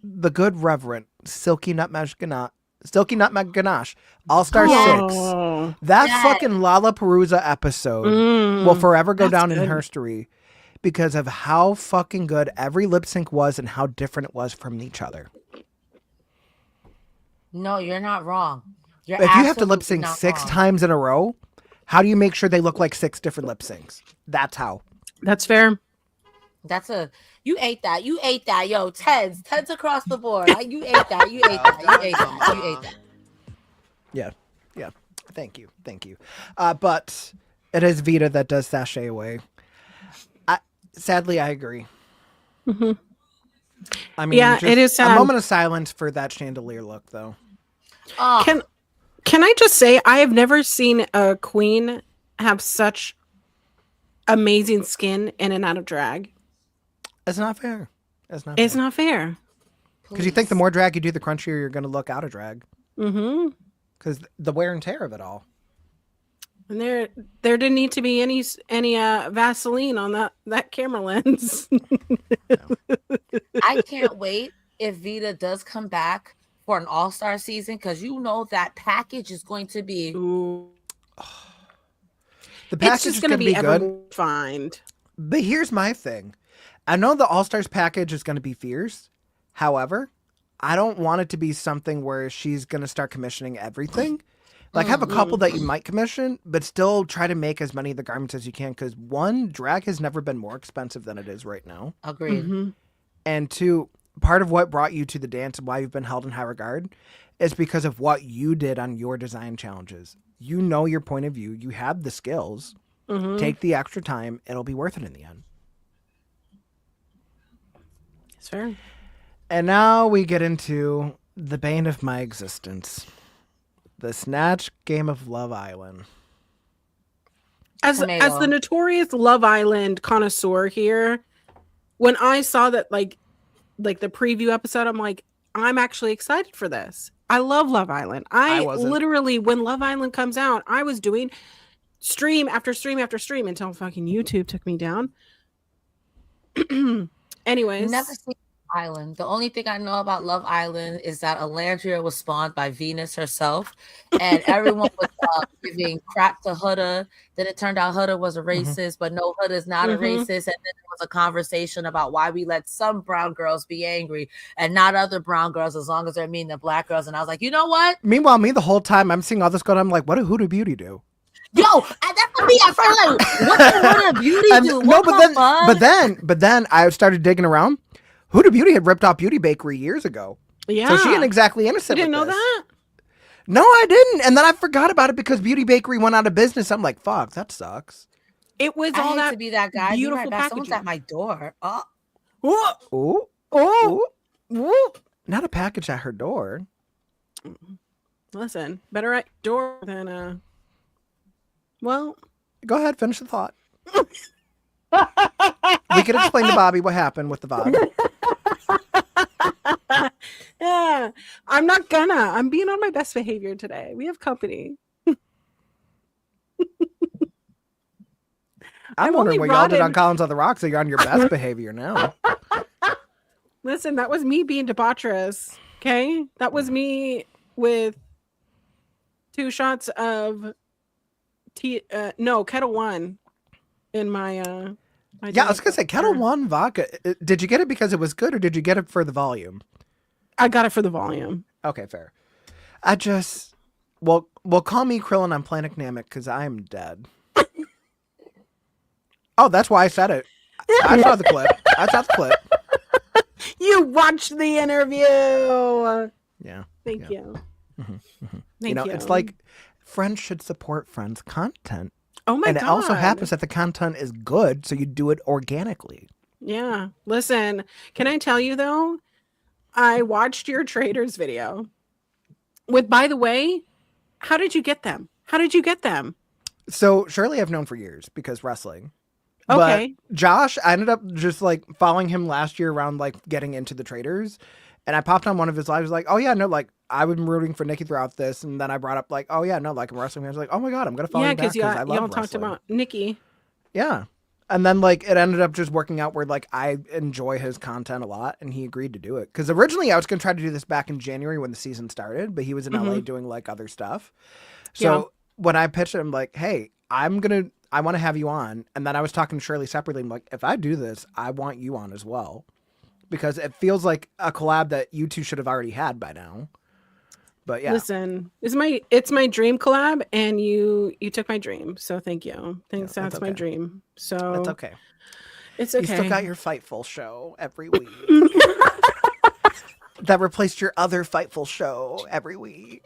The good Reverend Silky Nutmeg Ganache, All-Star 6. That fucking Lollapalooza episode will forever go down in history because of how fucking good every lip sync was and how different it was from each other. No, you're not wrong. If you have to lip sync 6 times in a row, how do you make sure they look like 6 different lip syncs? That's how. That's fair. You ate that. Yo, tens across the board. You ate that. Yeah. Thank you. But it is Vita that does sashay away. Sadly, I agree. Mm-hmm. I mean, it is sad. A moment of silence for that chandelier look, though. Oh. Can I just say, I have never seen a queen have such amazing skin in and out of drag. It's not fair. It's not fair. Because you think the more drag you do, the crunchier you're going to look out of drag. Mm-hmm. Because the wear and tear of it all. And there didn't need to be any Vaseline on that camera lens. I can't wait if Vita does come back for an all-star season, because you know that package is going to be. Ooh. The package it's just is going to be good. Find. But here's my thing. I know the All-Stars package is going to be fierce. However, I don't want it to be something where she's going to start commissioning everything. Like, have a couple that you might commission, but still try to make as many of the garments as you can. Because 1, drag has never been more expensive than it is right now. Agreed. Mm-hmm. And 2, part of what brought you to the dance and why you've been held in high regard is because of what you did on your design challenges. You know your point of view. You have the skills. Mm-hmm. Take the extra time. It'll be worth it in the end. Sure. And now we get into the bane of my existence. The Snatch Game of Love Island. As the notorious Love Island connoisseur here, when I saw that like the preview episode, I'm like, I'm actually excited for this. I love Love Island. I literally, when Love Island comes out, I was doing stream after stream after stream until fucking YouTube took me down. Anyways. Never seen Island. The only thing I know about Love Island is that Alandria was spawned by Venus herself, and everyone was giving crap to Huda. Then it turned out Huda was a racist, but no, Huda is not a racist. And then there was a conversation about why we let some brown girls be angry and not other brown girls, as long as they're mean to black girls. And I was like, you know what? Meanwhile, the whole time I'm seeing all this going on, I'm like, what did Huda Beauty do? Yo, that's me at first. Like, what did Huda Beauty do? No, but then I started digging around. Huda Beauty had ripped off Beauty Bakery years ago. Yeah. So she ain't exactly innocent. You didn't know this. that? No, I didn't. And then I forgot about it because Beauty Bakery went out of business. I'm like, fuck, that sucks. It was I all hate that to be that guy. Be beautiful right back. Someone's packaging. at my door. Oh, Ooh, Oh, ooh. Not a package at her door. listen, better at door than well. Go ahead, finish the thought. We could explain to Bobby what happened with the VOD. Yeah, I'm not gonna. I'm being on my best behavior today. We have company. I'm I'm wondering only what y'all did on rotted. Collins on the Rocks. So you're on your best behavior now. Listen, that was me being debaucherous. Okay, that was me with 2 shots of Kettle One in my my Yeah, I was drink. gonna say Kettle One vodka. Did you get it because it was good, or did you get it for the volume? I got it for the volume. Okay, fair. I just well, call me Krillin. I'm Planet Namek because I'm dead. Oh, that's why I said it. I saw the clip. You watched the interview. Yeah. Thank you. Mhm, Thank you know, you. it's like friends should support friends' content. oh my And god. it also happens that the content is good, so you do it organically. Yeah. Listen, can I tell you though? I watched your traders video. With, by the way, how did you get them? So Shirley I've known for years because wrestling. Okay. But Josh, I ended up just like following him last year around like getting into the traders. And I popped on one of his lives like, oh yeah, no, like I've been rooting for Nikki throughout this. And then I brought up like, oh yeah, no, like I'm wrestling. I was like, oh my God, I'm going to follow Yeah, you back because because I love y'all wrestling. talked about Nikki. Yeah. And then like it ended up just working out where like I enjoy his content a lot and he agreed to do it. Because originally I was going to try to do this back in January when the season started, but he was in LA doing like other stuff. So when I pitched him like, hey, I want to have you on. And then I was talking to Shirley separately. I'm like, if I do this, I want you on as well. Because it feels like a collab that you two should have already had by now. But yeah. Listen, it's my dream collab, and you took my dream. So thank you. Thanks. Yeah, that's that's my okay. dream. So That's okay. It's okay. You still got your Fightful show every week. That replaced your other Fightful show every week.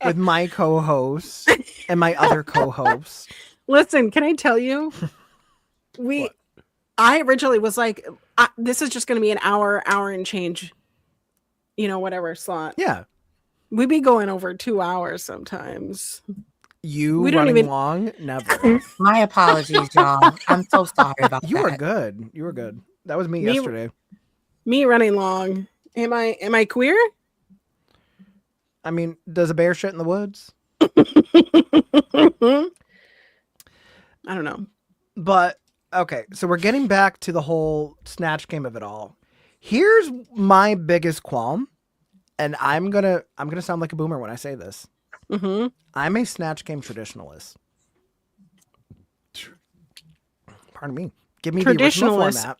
With my co-host and my other co-host. Listen, can I tell you? I originally was like, this is just going to be an hour and change, whatever slot. Yeah. We be going over 2 hours sometimes. You We don't running even- long? Never. my apologies, y'all. I'm so sorry about You that. were good. You were good. That was me yesterday. Me running long. Am I queer? I mean, does a bear shit in the woods? I don't know. But okay, so we're getting back to the whole Snatch game of it all. Here's my biggest qualm, and I'm gonna sound like a boomer when I say this. Mm-hmm. I'm a Snatch game traditionalist. Pardon me. Give me the original Traditionalist. format.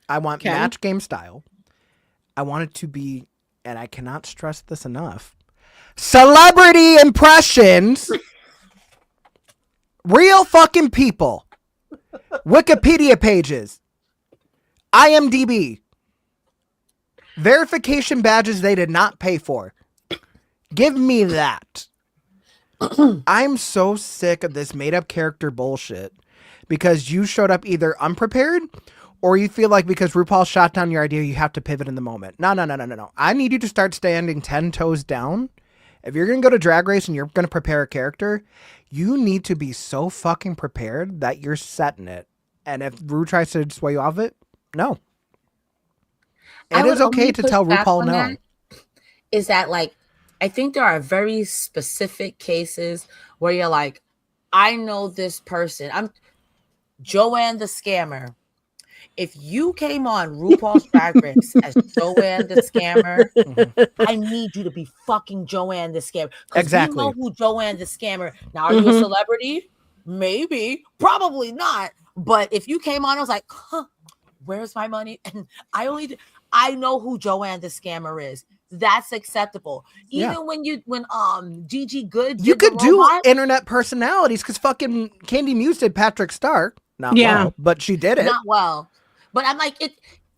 I want Okay. match game style. I want it to be, and I cannot stress this enough, celebrity impressions. Real fucking people. Wikipedia pages. IMDb. Verification badges they did not pay for. Give me that. I'm so sick of this made up character bullshit because you showed up either unprepared or you feel like because RuPaul shot down your idea, you have to pivot in the moment. No. I need you to start standing 10 toes down. If you're going to go to Drag Race and you're going to prepare a character, you need to be so fucking prepared that you're setting it. And if Ru tries to sway you off it, no. I It would is okay only to push tell back RuPaul on no. that. Is that like, I think there are very specific cases where you're like, I know this person. I'm Joanne the Scammer. If you came on RuPaul's Drag Race as Joanne the Scammer, I need you to be fucking Joanne the Scammer. Exactly. You know who Joanne the Scammer. Now, are you a celebrity? Maybe. Probably not. But if you came on, I was like, where's my money? And I know who Joanne the Scammer is. That's acceptable. Even when Gigi Good You did the could do robot, internet personalities because fucking Candy Muse did Patrick Starr. Not well, but she did it. not well. But I'm like,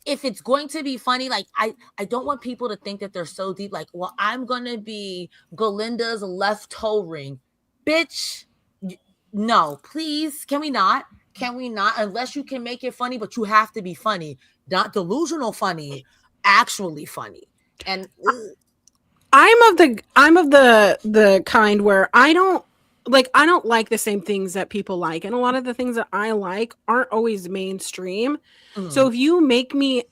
if it's going to be funny, like I don't want people to think that they're so deep. Like, well, I'm gonna be Galinda's left toe ring, bitch. No, please, can we not? Can we not? Unless you can make it funny, but you have to be funny, not delusional funny, actually funny. And I'm of the kind where I don't like the same things that people like, and a lot of the things that I like aren't always mainstream. So if you make me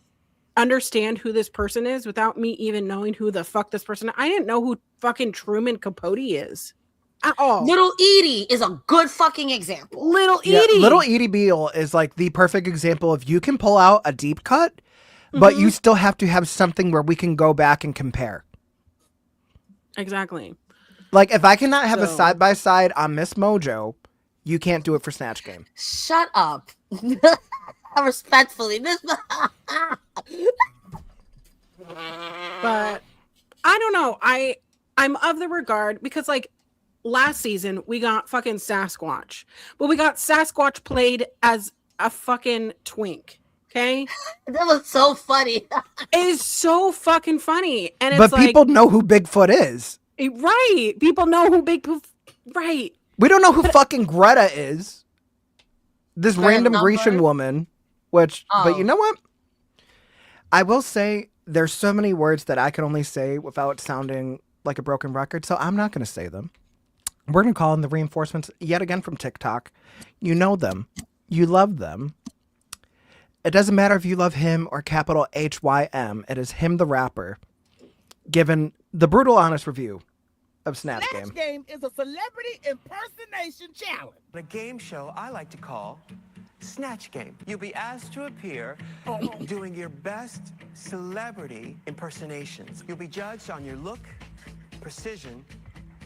understand who this person is without me even knowing who the fuck this person is, I didn't know who fucking Truman Capote is at all. Little Edie is a good fucking example. Little Edie. Little Edie Beale is like the perfect example of you can pull out a deep cut, but you still have to have something where we can go back and compare. Exactly. Like, if I cannot have a side-by-side on Miss Mojo, you can't do it for Snatch Game. Shut up. Respectfully. But I don't know. I'm of the regard because, like, last season we got fucking Sasquatch, but we got Sasquatch played as a fucking twink. Okay, that was so funny. It is so fucking funny, and it's but people know who Bigfoot is, right? People know who Bigfoot, right? We don't know who fucking Greta is. This random Grecian woman, but you know what? I will say there's so many words that I can only say without sounding like a broken record, so I'm not going to say them. We're going to call in the reinforcements yet again from TikTok. You know them. You love them. It doesn't matter if you love him or capital HYM. It is him, the rapper, given the brutal, honest review of Snatch Game. Snatch Game is a celebrity impersonation challenge. A game show I like to call Snatch Game. You'll be asked to appear doing your best celebrity impersonations. You'll be judged on your look, precision,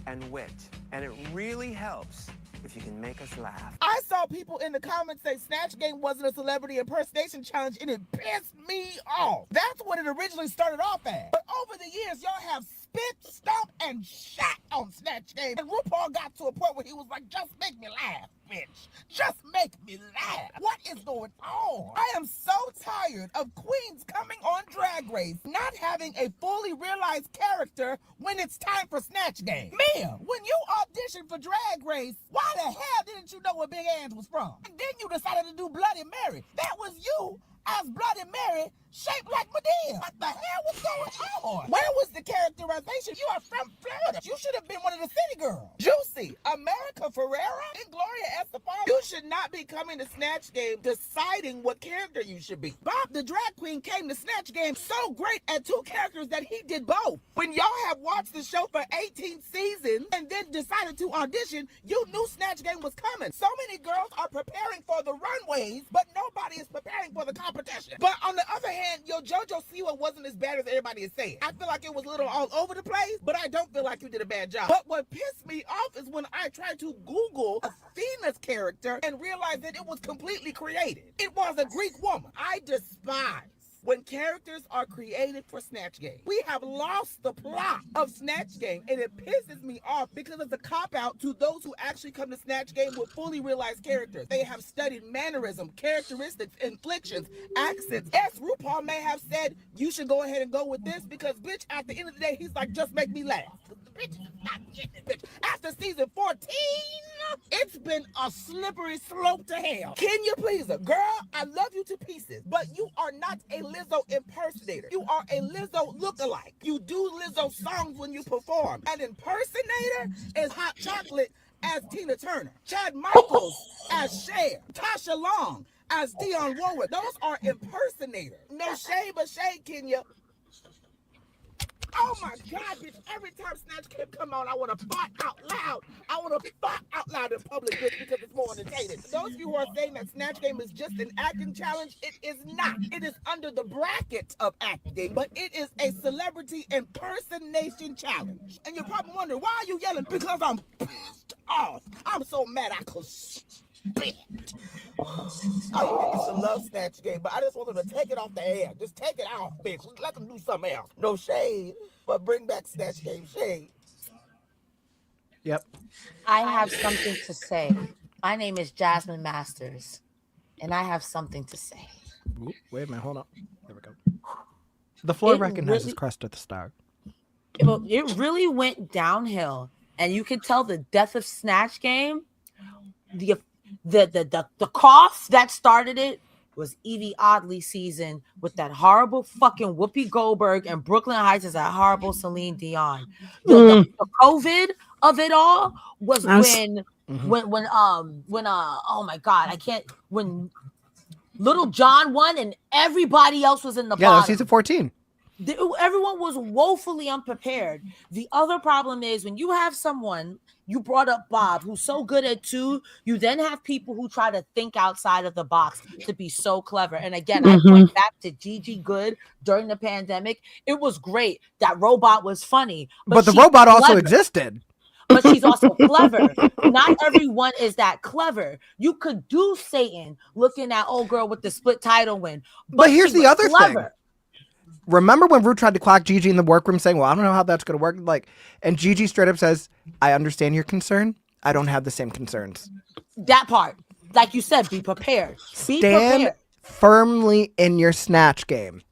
and wit. And it really helps if you can make us laugh. I saw people in the comments say Snatch Game wasn't a celebrity impersonation challenge, and it pissed me off. That's what it originally started off as. But over the years, y'all have spit, stomp, and shot on Snatch Game. And RuPaul got to a point where he was like, just make me laugh, bitch. Just make me laugh. What is going on? I am so tired of queens coming on Drag Race not having a fully realized character when it's time for Snatch Game. Mia, when you auditioned for Drag Race, why the hell didn't you know where Big Ange was from? And then you decided to do Bloody Mary. That was you as Bloody Mary, shaped like Medea. What the hell was going on? Where was the characterization? You are from Florida. You should have been one of the city girls. Juicy, America Ferrera, and Gloria Estefan. You should not be coming to Snatch Game deciding what character you should be. Bob the drag queen came to Snatch Game so great at two characters that he did both. When y'all have watched the show for 18 seasons and then decided to audition, you knew Snatch Game was coming. So many girls are preparing for the runways, but nobody is preparing for the competition. But on the other hand, your JoJo Siwa wasn't as bad as everybody is saying. I feel like it was a little all over the place, but I don't feel like you did a bad job. But what pissed me off is when I tried to Google Athena's character and realized that it was completely created. It was a Greek woman. I despise when characters are created for Snatch Game. We have lost the plot of Snatch Game, and it pisses me off because it's a cop-out to those who actually come to Snatch Game with fully realized characters. They have studied mannerism, characteristics, inflections, accents. Yes, RuPaul may have said, you should go ahead and go with this because, bitch, at the end of the day, he's like, just make me laugh. Bitch, not getting it, bitch. After season 14, it's been a slippery slope to hell. Kenya Pleaser, girl, I love you to pieces, but you are not a Lizzo impersonator. You are a Lizzo lookalike. You do Lizzo songs when you perform. An impersonator is Hot Chocolate as Tina Turner, Chad Michaels as Cher, Tasha Long as Dionne Warwick. Those are impersonators. No shade, but shade, Kenya. Oh my God, bitch. Every time Snatch Game come on, I want to fart out loud. I want to fart out loud in public, bitch, because it's more entertaining. Those of you who are saying that Snatch Game is just an acting challenge, it is not. It is under the bracket of acting, but it is a celebrity impersonation challenge. And you're probably wondering, why are you yelling? Because I'm pissed off. I'm so mad I could spit. I used to love Snatch Game, but I just want them to take it off the air. Just take it off, bitch. Let them do something else. No shade, but bring back Snatch Game shade. Yep. I have something to say. My name is Jasmine Masters, and I have something to say. Ooh, wait a minute, hold on. There we go. The floor It recognizes really- Cresta Starr. It really went downhill, and you could tell the death of Snatch Game. The cough that started it was Evie Oddly season with that horrible fucking Whoopi Goldberg and Brooklyn Heights as that horrible Celine Dion. The COVID of it all was when oh my god, when Little John won and everybody else was in the Yeah, that was bottom. season 14. Everyone was woefully unprepared. The other problem is when you have someone, you brought up Bob, who's so good at two, you then have people who try to think outside of the box to be so clever. And again, I point back to Gigi Good during the pandemic. It was great. That robot was funny. But the she's robot also clever. existed. But she's also clever. Not everyone is that clever. You could do Satan looking at old girl with the split title win. But here's she the was other thing. Remember when Ru tried to clock Gigi in the workroom saying, well, I don't know how that's going to work. Like, and Gigi straight up says, I understand your concern. I don't have the same concerns. That part. Like you said, be prepared. Be prepared. Firmly in your Snatch Game.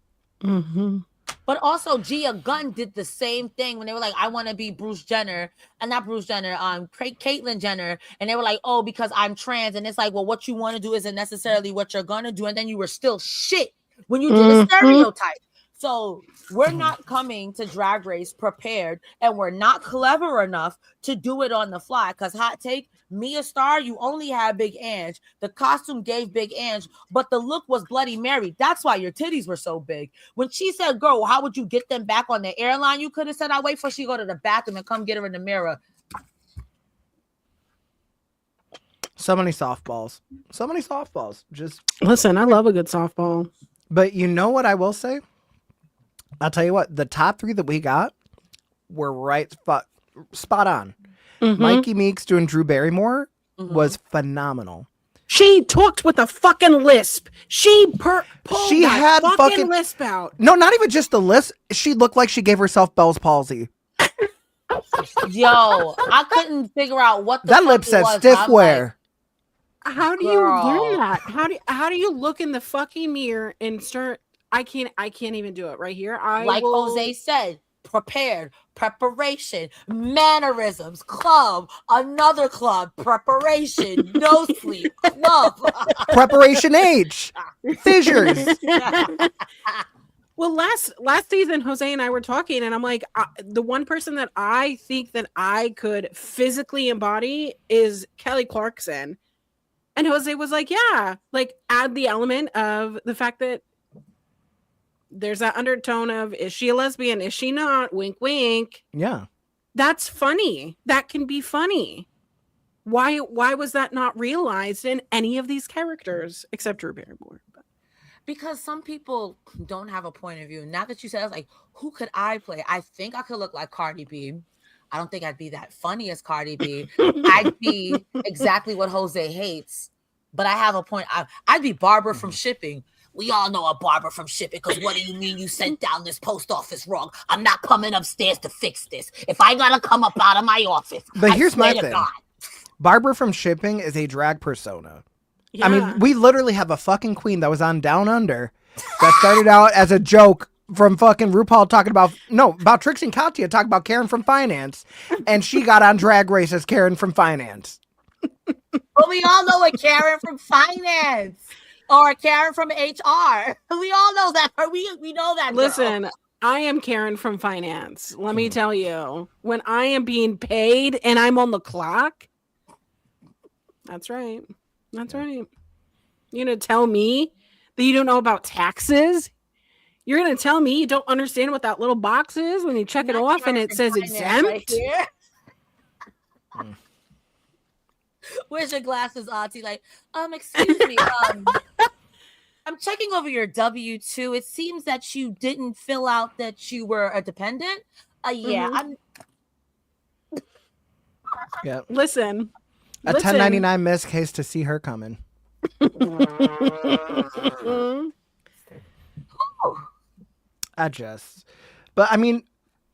But also Gia Gunn did the same thing when they were like, I want to be Bruce Jenner, and not Bruce Jenner, Caitlyn Jenner. And they were like, oh, because I'm trans. And it's like, well, what you want to do isn't necessarily what you're going to do. And then you were still shit when you did a stereotype. So we're not coming to Drag Race prepared, and we're not clever enough to do it on the fly. Because hot take, Mia Starr, you only had Big Ange. The costume gave Big Ange, but the look was Bloody Mary. That's why your titties were so big. When she said, girl, how would you get them back on the airline? You could have said, I'll wait for she go to the bathroom and come get her in the mirror. So many softballs. So many softballs. Just Listen, I love a good softball. But you know what I will say? I'll tell you what, the top three that we got were spot on. Mikey Meeks doing Drew Barrymore was phenomenal. She talked with a fucking lisp. She pulled She that had fucking lisp out. No, not even just the lisp. She looked like she gave herself Bell's palsy. Yo, I couldn't figure out what the That fuck lip it said was. stiff I'm wear. How do you learn that? How do you look in the fucking mirror and start? I can't even do it right here. Like Jose said, prepared, preparation, mannerisms, club, another club, preparation, no sleep, club. Preparation H. Fissures. Well, last season, Jose and I were talking, and I'm like, the one person that I think that I could physically embody is Kelly Clarkson. And Jose was like, yeah, like add the element of the fact that there's that undertone of, is she a lesbian? Is she not? Wink, wink. Yeah. That's funny. That can be funny. Why was that not realized in any of these characters except Drew Barrymore? Because some people don't have a point of view. Now that you said, I was like, who could I play? I think I could look like Cardi B. I don't think I'd be that funny as Cardi B. I'd be exactly what Jose hates. But I have a point. I'd be Barbara from Shipping. We all know a Barbara from Shipping, because what do you mean you sent down this post office wrong? I'm not coming upstairs to fix this. If I gotta come up out of my office, But here's my swear to thing. God. Barbara from Shipping is a drag persona. Yeah. I mean, we literally have a fucking queen that was on Down Under that started out as a joke from fucking RuPaul talking about Trixie and Katya talking about Karen from Finance, and she got on Drag Race as Karen from Finance. But we all know a Karen from Finance or a Karen from HR. We all know that. We know that. Listen, girl. I am Karen from Finance. Let me tell you, when I am being paid and I'm on the clock, that's right. That's right. You're going to tell me that you don't know about taxes? You're going to tell me you don't understand what that little box is when you check it off and it says exempt? Right. Where's your glasses, Auntie? Like, excuse me. I'm checking over your W-2. It seems that you didn't fill out that you were a dependent. Yeah, Yeah. Listen. A 1099 miss case to see her coming. But I mean,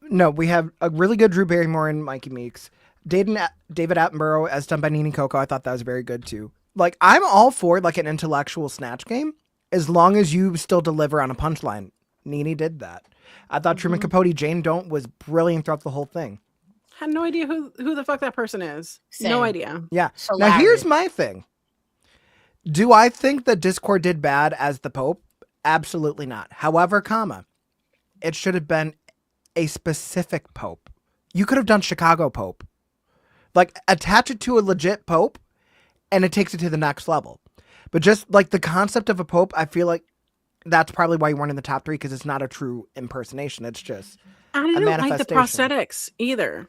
no, we have a really good Drew Barrymore and Mikey Meeks. David Attenborough as done by Nene Coco. I thought that was very good too. Like, I'm all for like an intellectual Snatch Game. as long as you still deliver on a punchline. Nene did that. I thought Truman Capote, Jane Don't was brilliant throughout the whole thing. Had no idea who the fuck that person is. Same. No idea. Yeah. Now Hilarious. here's my thing. Do I think that Discord did bad as the Pope? Absolutely not. However, it should have been a specific Pope. You could have done Chicago Pope. Like, attach it to a legit Pope, and it takes it to the next level. But just, like, the concept of a Pope, I feel like that's probably why you weren't in the top 3, because it's not a true impersonation. It's just I a don't like the manifestation. prosthetics either.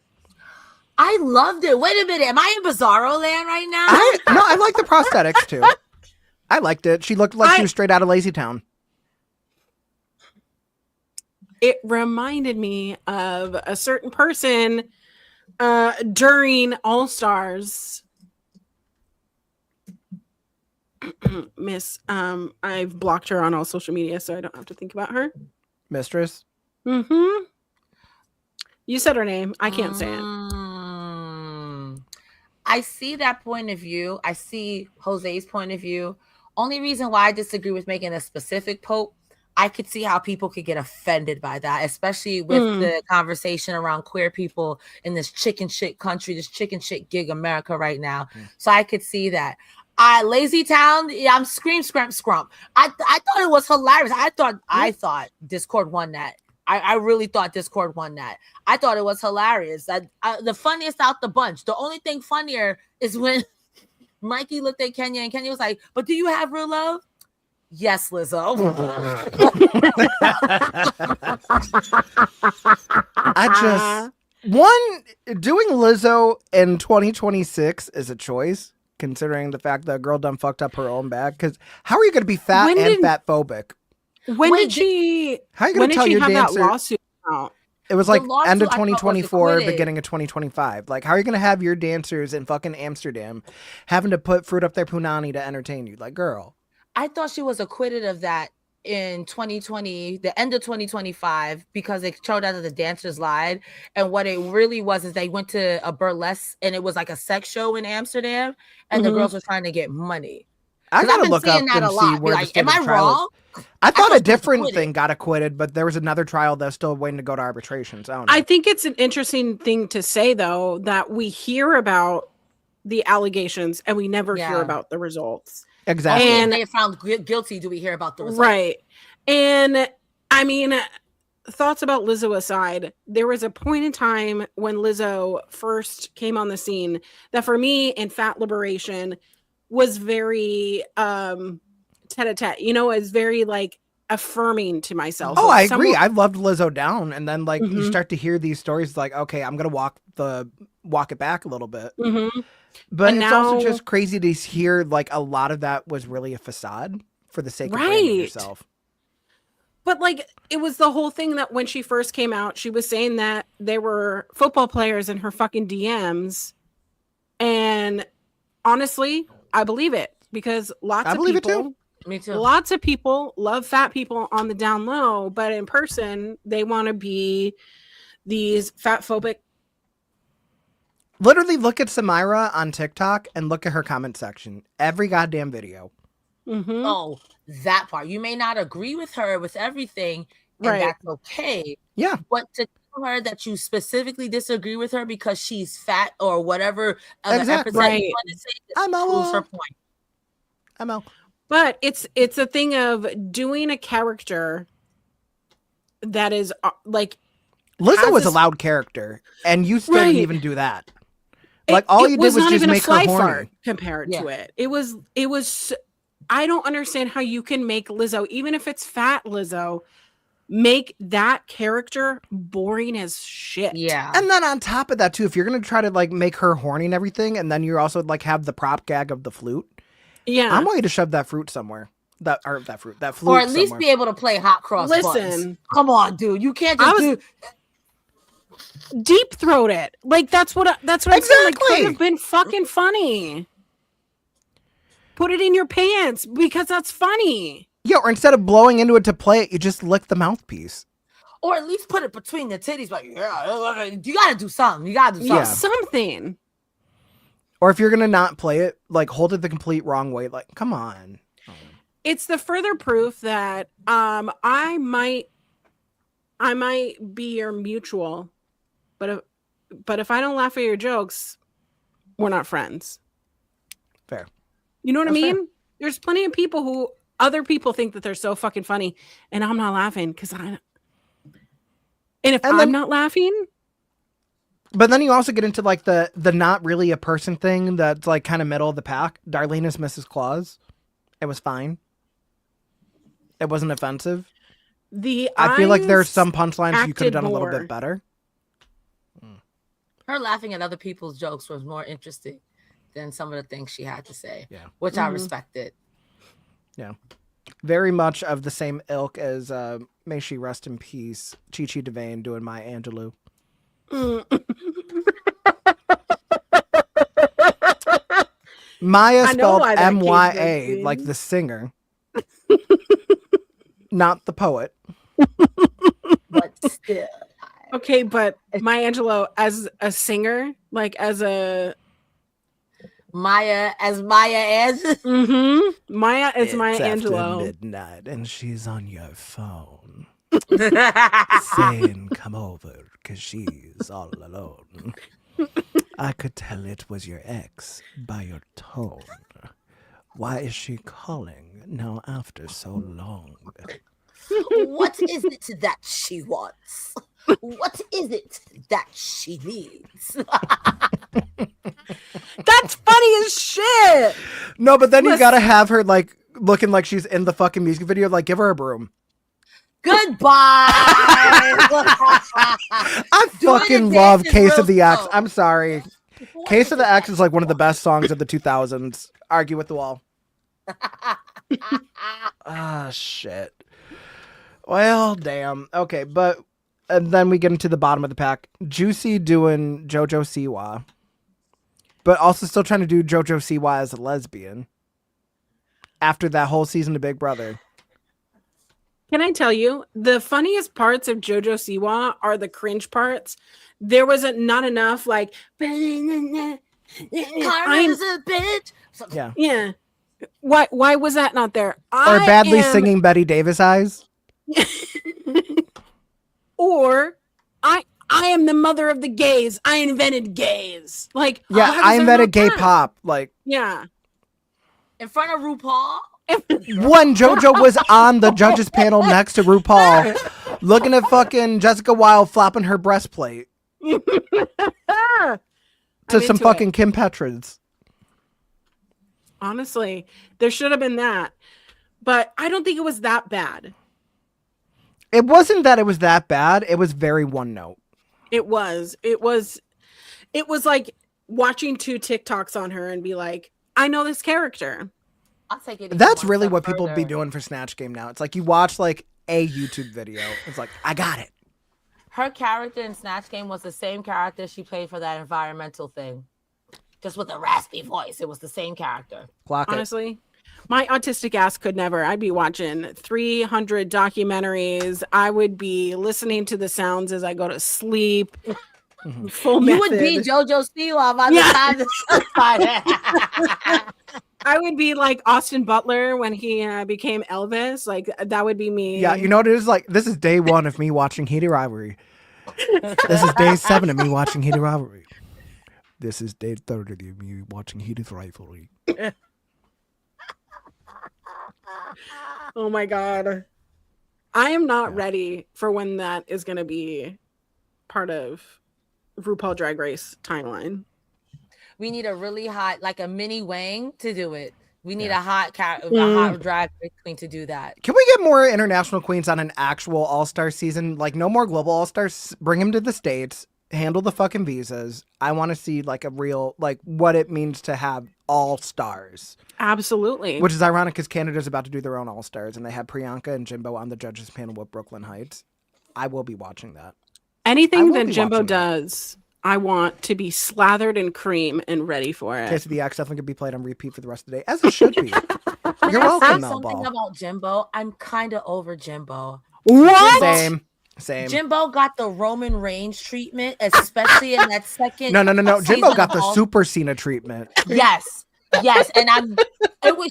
I loved it. Wait a minute. Am I in Bizarro land right now? I like the prosthetics, too. I liked it. She looked like she was straight out of Lazy Town. It reminded me of a certain person during All Stars. Miss, I've blocked her on all social media, so I don't have to think about her. Mistress? Mm-hmm. You said her name. I can't say it. I see that point of view. I see Jose's point of view. Only reason why I disagree with making a specific Pope, I could see how people could get offended by that, especially with the conversation around queer people in this chicken shit country, this chicken shit gig America right now. So I could see that. Lazy Town, I'm scream, scrump. I thought it was hilarious. I thought Discord won that. I really thought Discord won that. I thought it was hilarious. The funniest out the bunch. The only thing funnier is when Mikey looked at Kenya and Kenya was like, "But do you have real love?" Yes, Lizzo. Doing Lizzo in 2026 is a choice, considering the fact that a girl done fucked up her own bag. Because how are you going to be fat and fat phobic? When did she? How are you When going to did tell she your have dancer? that lawsuit out? It was like lawsuit end of I thought was 2024, acquitted. beginning of 2025. Like, how are you going to have your dancers in fucking Amsterdam having to put fruit up their punani to entertain you? Like, girl. I thought she was acquitted of that in 2020, the end of 2025, because it showed out that the dancers lied. And what it really was is they went to a burlesque and it was like a sex show in Amsterdam, and the girls were trying to get money. I 'Cause I've gotta been look up seeing that and a see lot. where the Like, state am of I the trial is. wrong? I thought thought a she was different acquitted. thing got acquitted, but there was another trial that's still waiting to go to arbitration. So I don't know. I think it's an interesting thing to say, though, that we hear about the allegations and we never hear Yeah. about the results. Exactly. Only if And- they found guilty do we hear about the results. Right. And I mean, thoughts about Lizzo aside, there was a point in time when Lizzo first came on the scene that for me in Fat Liberation was very tete-a-tete, is very like affirming to myself. Oh, Like, I agree. someone- I loved Lizzo down, and then like you Mhm. start to hear these stories, like, okay, I'm gonna walk it back a little bit. Mhm. But And it's also now- just crazy to hear like a lot of that was really a facade for the sake of branding Right. yourself. But like it was the whole thing that when she first came out, she was saying that there were football players in her fucking DMs. And honestly, I believe it because I believe it too. Me too. lots of people love fat people on the down low, but in person, they want to be these fat phobic. Literally look at Samira on TikTok and look at her comment section. Every goddamn video. Mhm. Oh, that part. You may not agree with her with everything, and Right. that's okay. Yeah. But to tell her that you specifically disagree with her because she's fat or whatever other Exactly. epithet Right. you want to say, I'm just proves her a- point. ML. But it's a thing of doing a character that is like Lizzo Has was a this- loud character, and you still Right. didn't even do that. Like, all you did was not just even make a fly her horny. fart compared to Yeah. it. It was. I don't understand how you can make Lizzo, even if it's fat Lizzo, make that character boring as shit. Yeah. And then on top of that too, if you're gonna try to like make her horny and everything, and then you also like have the prop gag of the flute, Yeah. I'm going to shove that fruit somewhere. That flute. Or at least somewhere. be able to play hot cross buns. Listen. Come on, dude. You can't I just was- do Deep throat it. Like that's what I'm saying. Like, could Exactly. have been fucking funny. Put it in your pants because that's funny. Yeah, or instead of blowing into it to play it, you just lick the mouthpiece. or at least put it between the titties. Like, yeah, you gotta do something. You gotta do Yeah, something. something. Or if you're gonna not play it, like hold it the complete wrong way. Like, come on. it's the further proof that I might be your mutual, but if I don't laugh at your jokes, we're not friends. Fair. You know what That's I mean? fair. There's plenty of people who other people think that they're so fucking funny, and I'm not laughing because I'm not laughing. But then you also get into like the not really a person thing that's like kind of middle of the pack. Darlene is Mrs. Claus. It was fine. It wasn't offensive. I feel like there's some punchlines you could have done a little bit better. Her laughing at other people's jokes was more interesting than some of the things she had to say. Yeah. Which I respected. Yeah. Very much of the same ilk as may she rest in peace, Chi Chi DeVane doing My Angelou. Maya spelled MYA like the singer. Not the poet. But still. Okay, but Maya Angelou as a singer, like as a Maya as Maya Maya is Maya It's after Angelou. midnight and she's on your phone saying come over because she's all alone. I could tell it was your ex by your tone. Why is she calling now after so long? What is it that she wants? What is it that she needs? That's funny as shit. No, but then you gotta have her like looking like she's in the fucking music video. Like, give her a broom. Goodbye. I fucking love Case of the X. I'm sorry. Case of the X is like one of the best songs of the 2000s. Argue with the wall. Ah, shit. Well, damn. Okay, but and then we get into the bottom of the pack. Juicy doing JoJo Siwa, but also still trying to do JoJo Siwa as a lesbian after that whole season of Big Brother. Can I tell you, the funniest parts of JoJo Siwa are the cringe parts. There wasn't not enough like Carmen's a bitch. Yeah. Yeah. Why was that not there? Or badly singing Betty Davis eyes. Or I am the mother of the gays. I invented gays. Like, yeah, how does I that invented not gay count? pop. Like, Yeah. In front of RuPaul. when JoJo was on the judges panel next to RuPaul, looking at fucking Jessica Wilde flopping her breastplate to some fucking Kim Petras. Honestly, there should have been that. But I don't think it was that bad. It wasn't that it was that bad. It was very one note. It was like watching 2 TikToks on her and be like, I know this character. I'll take it. That's really what people be doing for Snatch Game now. It's like you watch like a YouTube video. It's like, I got it. Her character in Snatch Game was the same character she played for that environmental thing. Just with a raspy voice. It was the same character. Clock it. Honestly, my autistic ass could never. I'd be watching 300 documentaries. I would be listening to the sounds as I go to sleep. Full You method. would be JoJo Siwa by the time the show started. I would be like Austin Butler when he became Elvis. Like, that would be me. Yeah, you know what it is? Like, this is day 1 of me watching Heated Rivalry. This is day 7 of me watching Heated Rivalry. This is day 30 of me watching Heated Rivalry. Oh my God. I am not ready for when that is going to be part of RuPaul Drag Race timeline. We need a really hot, like a mini Wang to do it. We need a hot drag queen to do that. Can we get more international queens on an actual All-Star season? Like, no more global All-Stars. Bring them to the States. Handle the fucking visas. I want to see like a real, like what it means to have All-Stars. Absolutely. Which is ironic because Canada's about to do their own All-Stars and they had Priyanka and Jimbo on the judges panel with Brooklyn Heights. I will be watching that. Anything that Jimbo does, I want to be slathered in cream and ready for it. Case of the X definitely could be played on repeat for the rest of the day, as it should be. You're welcome, Mel Something Ball. about Jimbo. I'm kind of over Jimbo. What? Same. Jimbo got the Roman Reigns treatment, especially in that second. No. season Jimbo got of the All- Super Cena treatment. Yes. Yes, and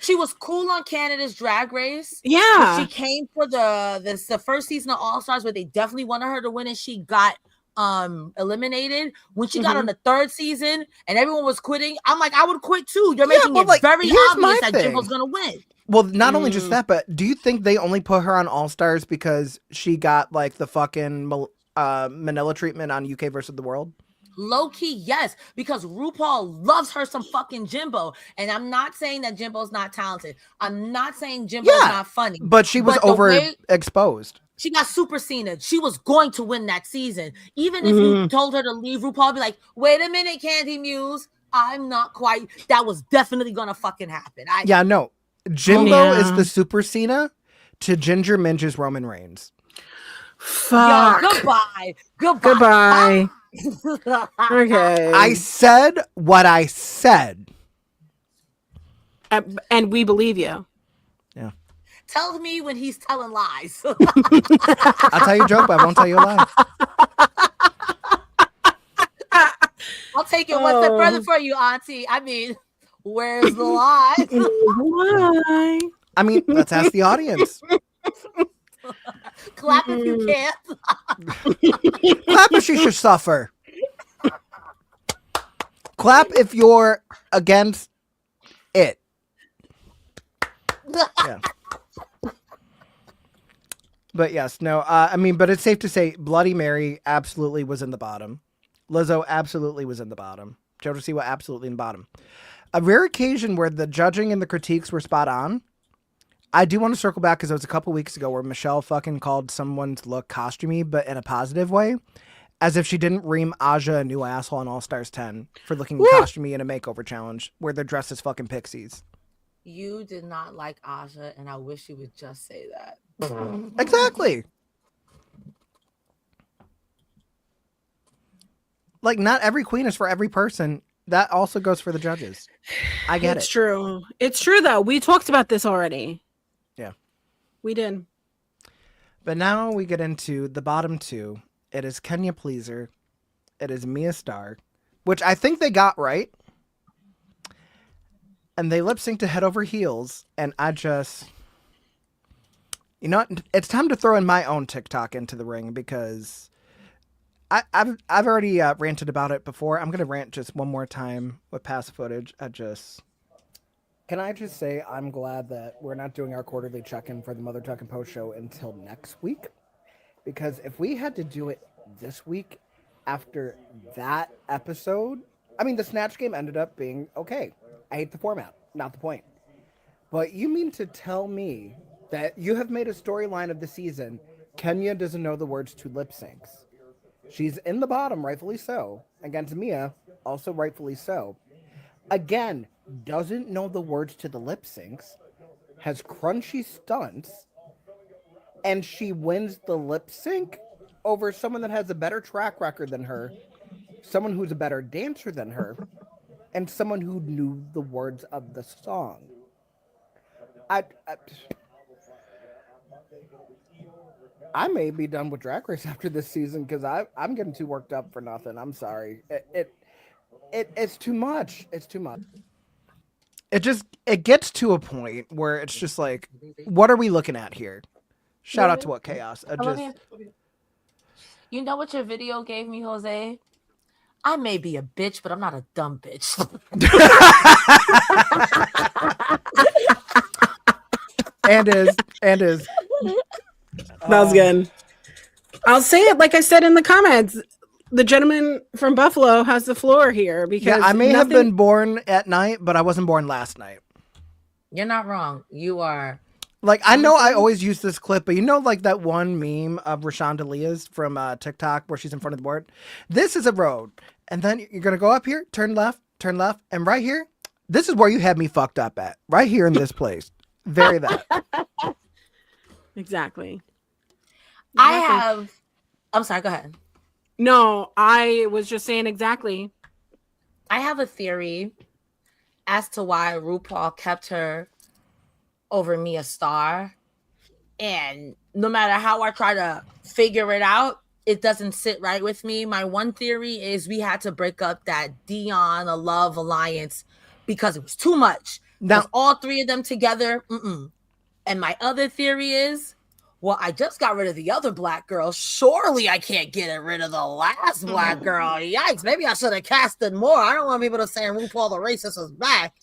she was cool on Canada's Drag Race. Yeah. She came for the first season of All Stars where they definitely wanted her to win, and she got eliminated. When she got on the third season and everyone was quitting, I'm like, I would quit too. You're making it very obvious that Jimbo's gonna win. Well, not only just that, but do you think they only put her on All Stars because she got like the fucking Manila treatment on UK versus the World? Low key, yes, because RuPaul loves her some fucking Jimbo. And I'm not saying that Jimbo's not talented. I'm not saying Jimbo's not funny. But she was overexposed. She got super Cena. She was going to win that season. Even if you told her to leave, RuPaul would be like, wait a minute, Candy Muse. I'm not quite. That was definitely going to fucking happen. No. Jimbo is the super Cena to Ginger Minge's Roman Reigns. Fuck. Yo, goodbye. Okay. I said what I said. And we believe you. Yeah. Tell me when he's telling lies. I'll tell you a joke, but I won't tell you a lie. I'll take it one step further for you, Auntie. I mean, where's the lie? I mean, let's ask the audience. Clap if you can't. Clap if she should suffer. Clap if you're against it. Yeah. But yes, no, I mean, but it's safe to say Bloody Mary absolutely was in the bottom. Lizzo absolutely was in the bottom. Jodeci was absolutely in the bottom. A rare occasion where the judging and the critiques were spot on. I do want to circle back because it was a couple weeks ago where Michelle fucking called someone's look costumey, but in a positive way, as if she didn't ream Aja a new asshole on All Stars 10 for looking costumey in a makeover challenge where they're dressed as fucking pixies. You did not like Aja, and I wish you would just say that. Exactly. Like, not every queen is for every person. That also goes for the judges. I get it. It's true. It's true, though. We talked about this already. Yeah. We did. But now we get into the bottom two. It is Kenya Pleaser. It is Mia Starr, which I think they got right. And they lip sync to Head Over Heels. And I just... You know what? It's time to throw in my own TikTok into the ring because I've already ranted about it before. I'm going to rant just one more time with past footage. Can I just say I'm glad that we're not doing our quarterly check-in for the Mother Talking Post show until next week? Because if we had to do it this week after that episode, I mean, the Snatch Game ended up being okay. I hate the format, not the point. But you mean to tell me that you have made a storyline of the season, Kenya doesn't know the words to lip syncs. She's in the bottom, rightfully so. Against Mia, also rightfully so. Again, doesn't know the words to the lip syncs, has crunchy stunts, and she wins the lip sync over someone that has a better track record than her, someone who's a better dancer than her, and someone who knew the words of the song. I may be done with Drag Race after this season because I'm getting too worked up for nothing. I'm sorry. It's too much. It's too much. It gets to a point where it's just like, what are we looking at here? Shout out to What Chaos. You know what your video gave me, Jose? I may be a bitch, but I'm not a dumb bitch. and is. That was good. I'll say it like I said in the comments. The gentleman from Buffalo has the floor here because I may have been born at night, but I wasn't born last night. You're not wrong. You are. Like, I know I always use this clip, but you know, like that one meme of Rashonda Leah's from TikTok where she's in front of the board? This is a road. And then you're going to go up here, turn left. And right here, this is where you had me fucked up at. Right here in this place. Very that. Exactly. I'm sorry, go ahead. No, I was just saying exactly. I have a theory as to why RuPaul kept her over Mia Starr. And no matter how I try to figure it out, it doesn't sit right with me. My one theory is we had to break up that Dion, a love alliance because it was too much. Now- Now, all three of them together. And my other theory is, well, I just got rid of the other black girl. Surely I can't get rid of the last black girl. Yikes. Maybe I should have casted more. I don't want people to say RuPaul the racist is back.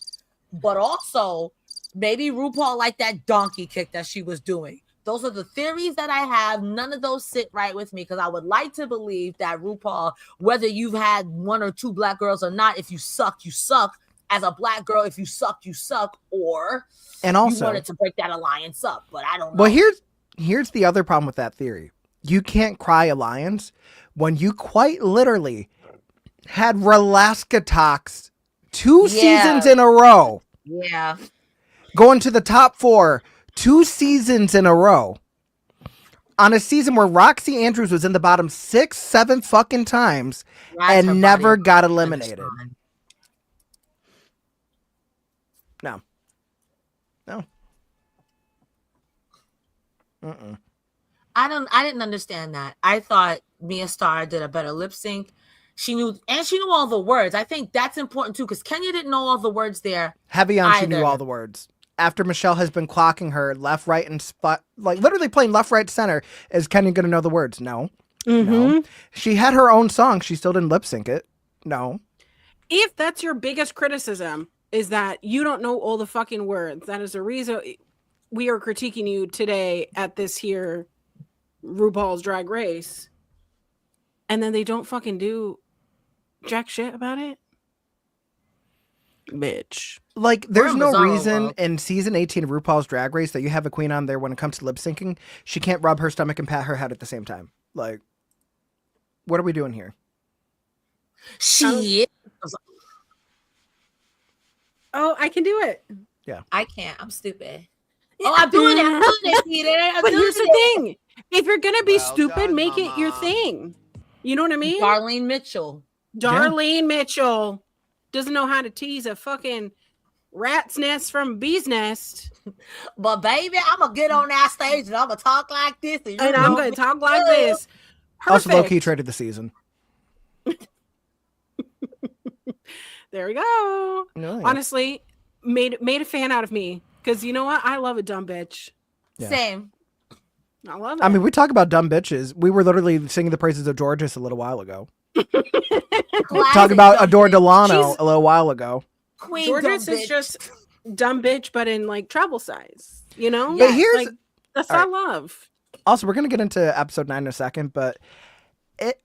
But also, maybe RuPaul liked that donkey kick that she was doing. Those are the theories that I have. None of those sit right with me because I would like to believe that RuPaul, whether you've had one or two black girls or not, if you suck, you suck. As a black girl, if you suck, you suck. Or And also, you wanted to break that alliance up, but I don't know. Well, here's the other problem with that theory. You can't cry alliance when you quite literally had Relaska Talks 2 seasons in a row. Yeah. Going to the top 4 2 seasons in a row. On a season where Roxy Andrews was in the bottom 6, 7 fucking times Rides her and never body got up. eliminated. No. I didn't understand that. I thought Mia Starr did a better lip sync. She knew all the words. I think that's important too, because Kenya didn't know all the words there. Heavy on she knew either. all the words. After Michelle has been clocking her left, right, and spot, like literally playing left, right, center, is Kenya going to know the words? No. No. She had her own song. She still didn't lip sync it. No. If that's your biggest criticism, is that you don't know all the fucking words, that is the reason we are critiquing you today at this here RuPaul's Drag Race, and then they don't fucking do jack shit about it. Bitch. Like, there's We're no bizarro, reason bro. in season 18 of RuPaul's Drag Race that you have a queen on there when it comes to lip syncing. She can't rub her stomach and pat her head at the same time. Like, what are we doing here? Shit. Oh, I can do it. I can't. I'm stupid. Oh, I'm doing it. I'm doing it, Peter. But here's the thing. If you're going to be Well stupid, done, make it your Mama. thing. You know what I mean? Darlene Mitchell. Darlene Mitchell doesn't know how to tease a fucking rat's nest from a bee's nest. But baby, I'm gonna get on that stage and I'm gonna talk like this. And, And I'm going to talk like this. Also, Perfect. low-key traded the season. There we go. No, yeah. Honestly, made a fan out of me. Because you know what? I love a dumb bitch. Yeah. Same. I love it. I mean, we talk about dumb bitches. We were literally singing the praises of Georges a little while ago. Talking about Adore Delano She's- a little while ago. Queen Georges dumb is bitch. just dumb bitch, but in like travel size. You know? But Yes, here's Like, that's all what I love. also, we're going to get into episode 9 in a second, but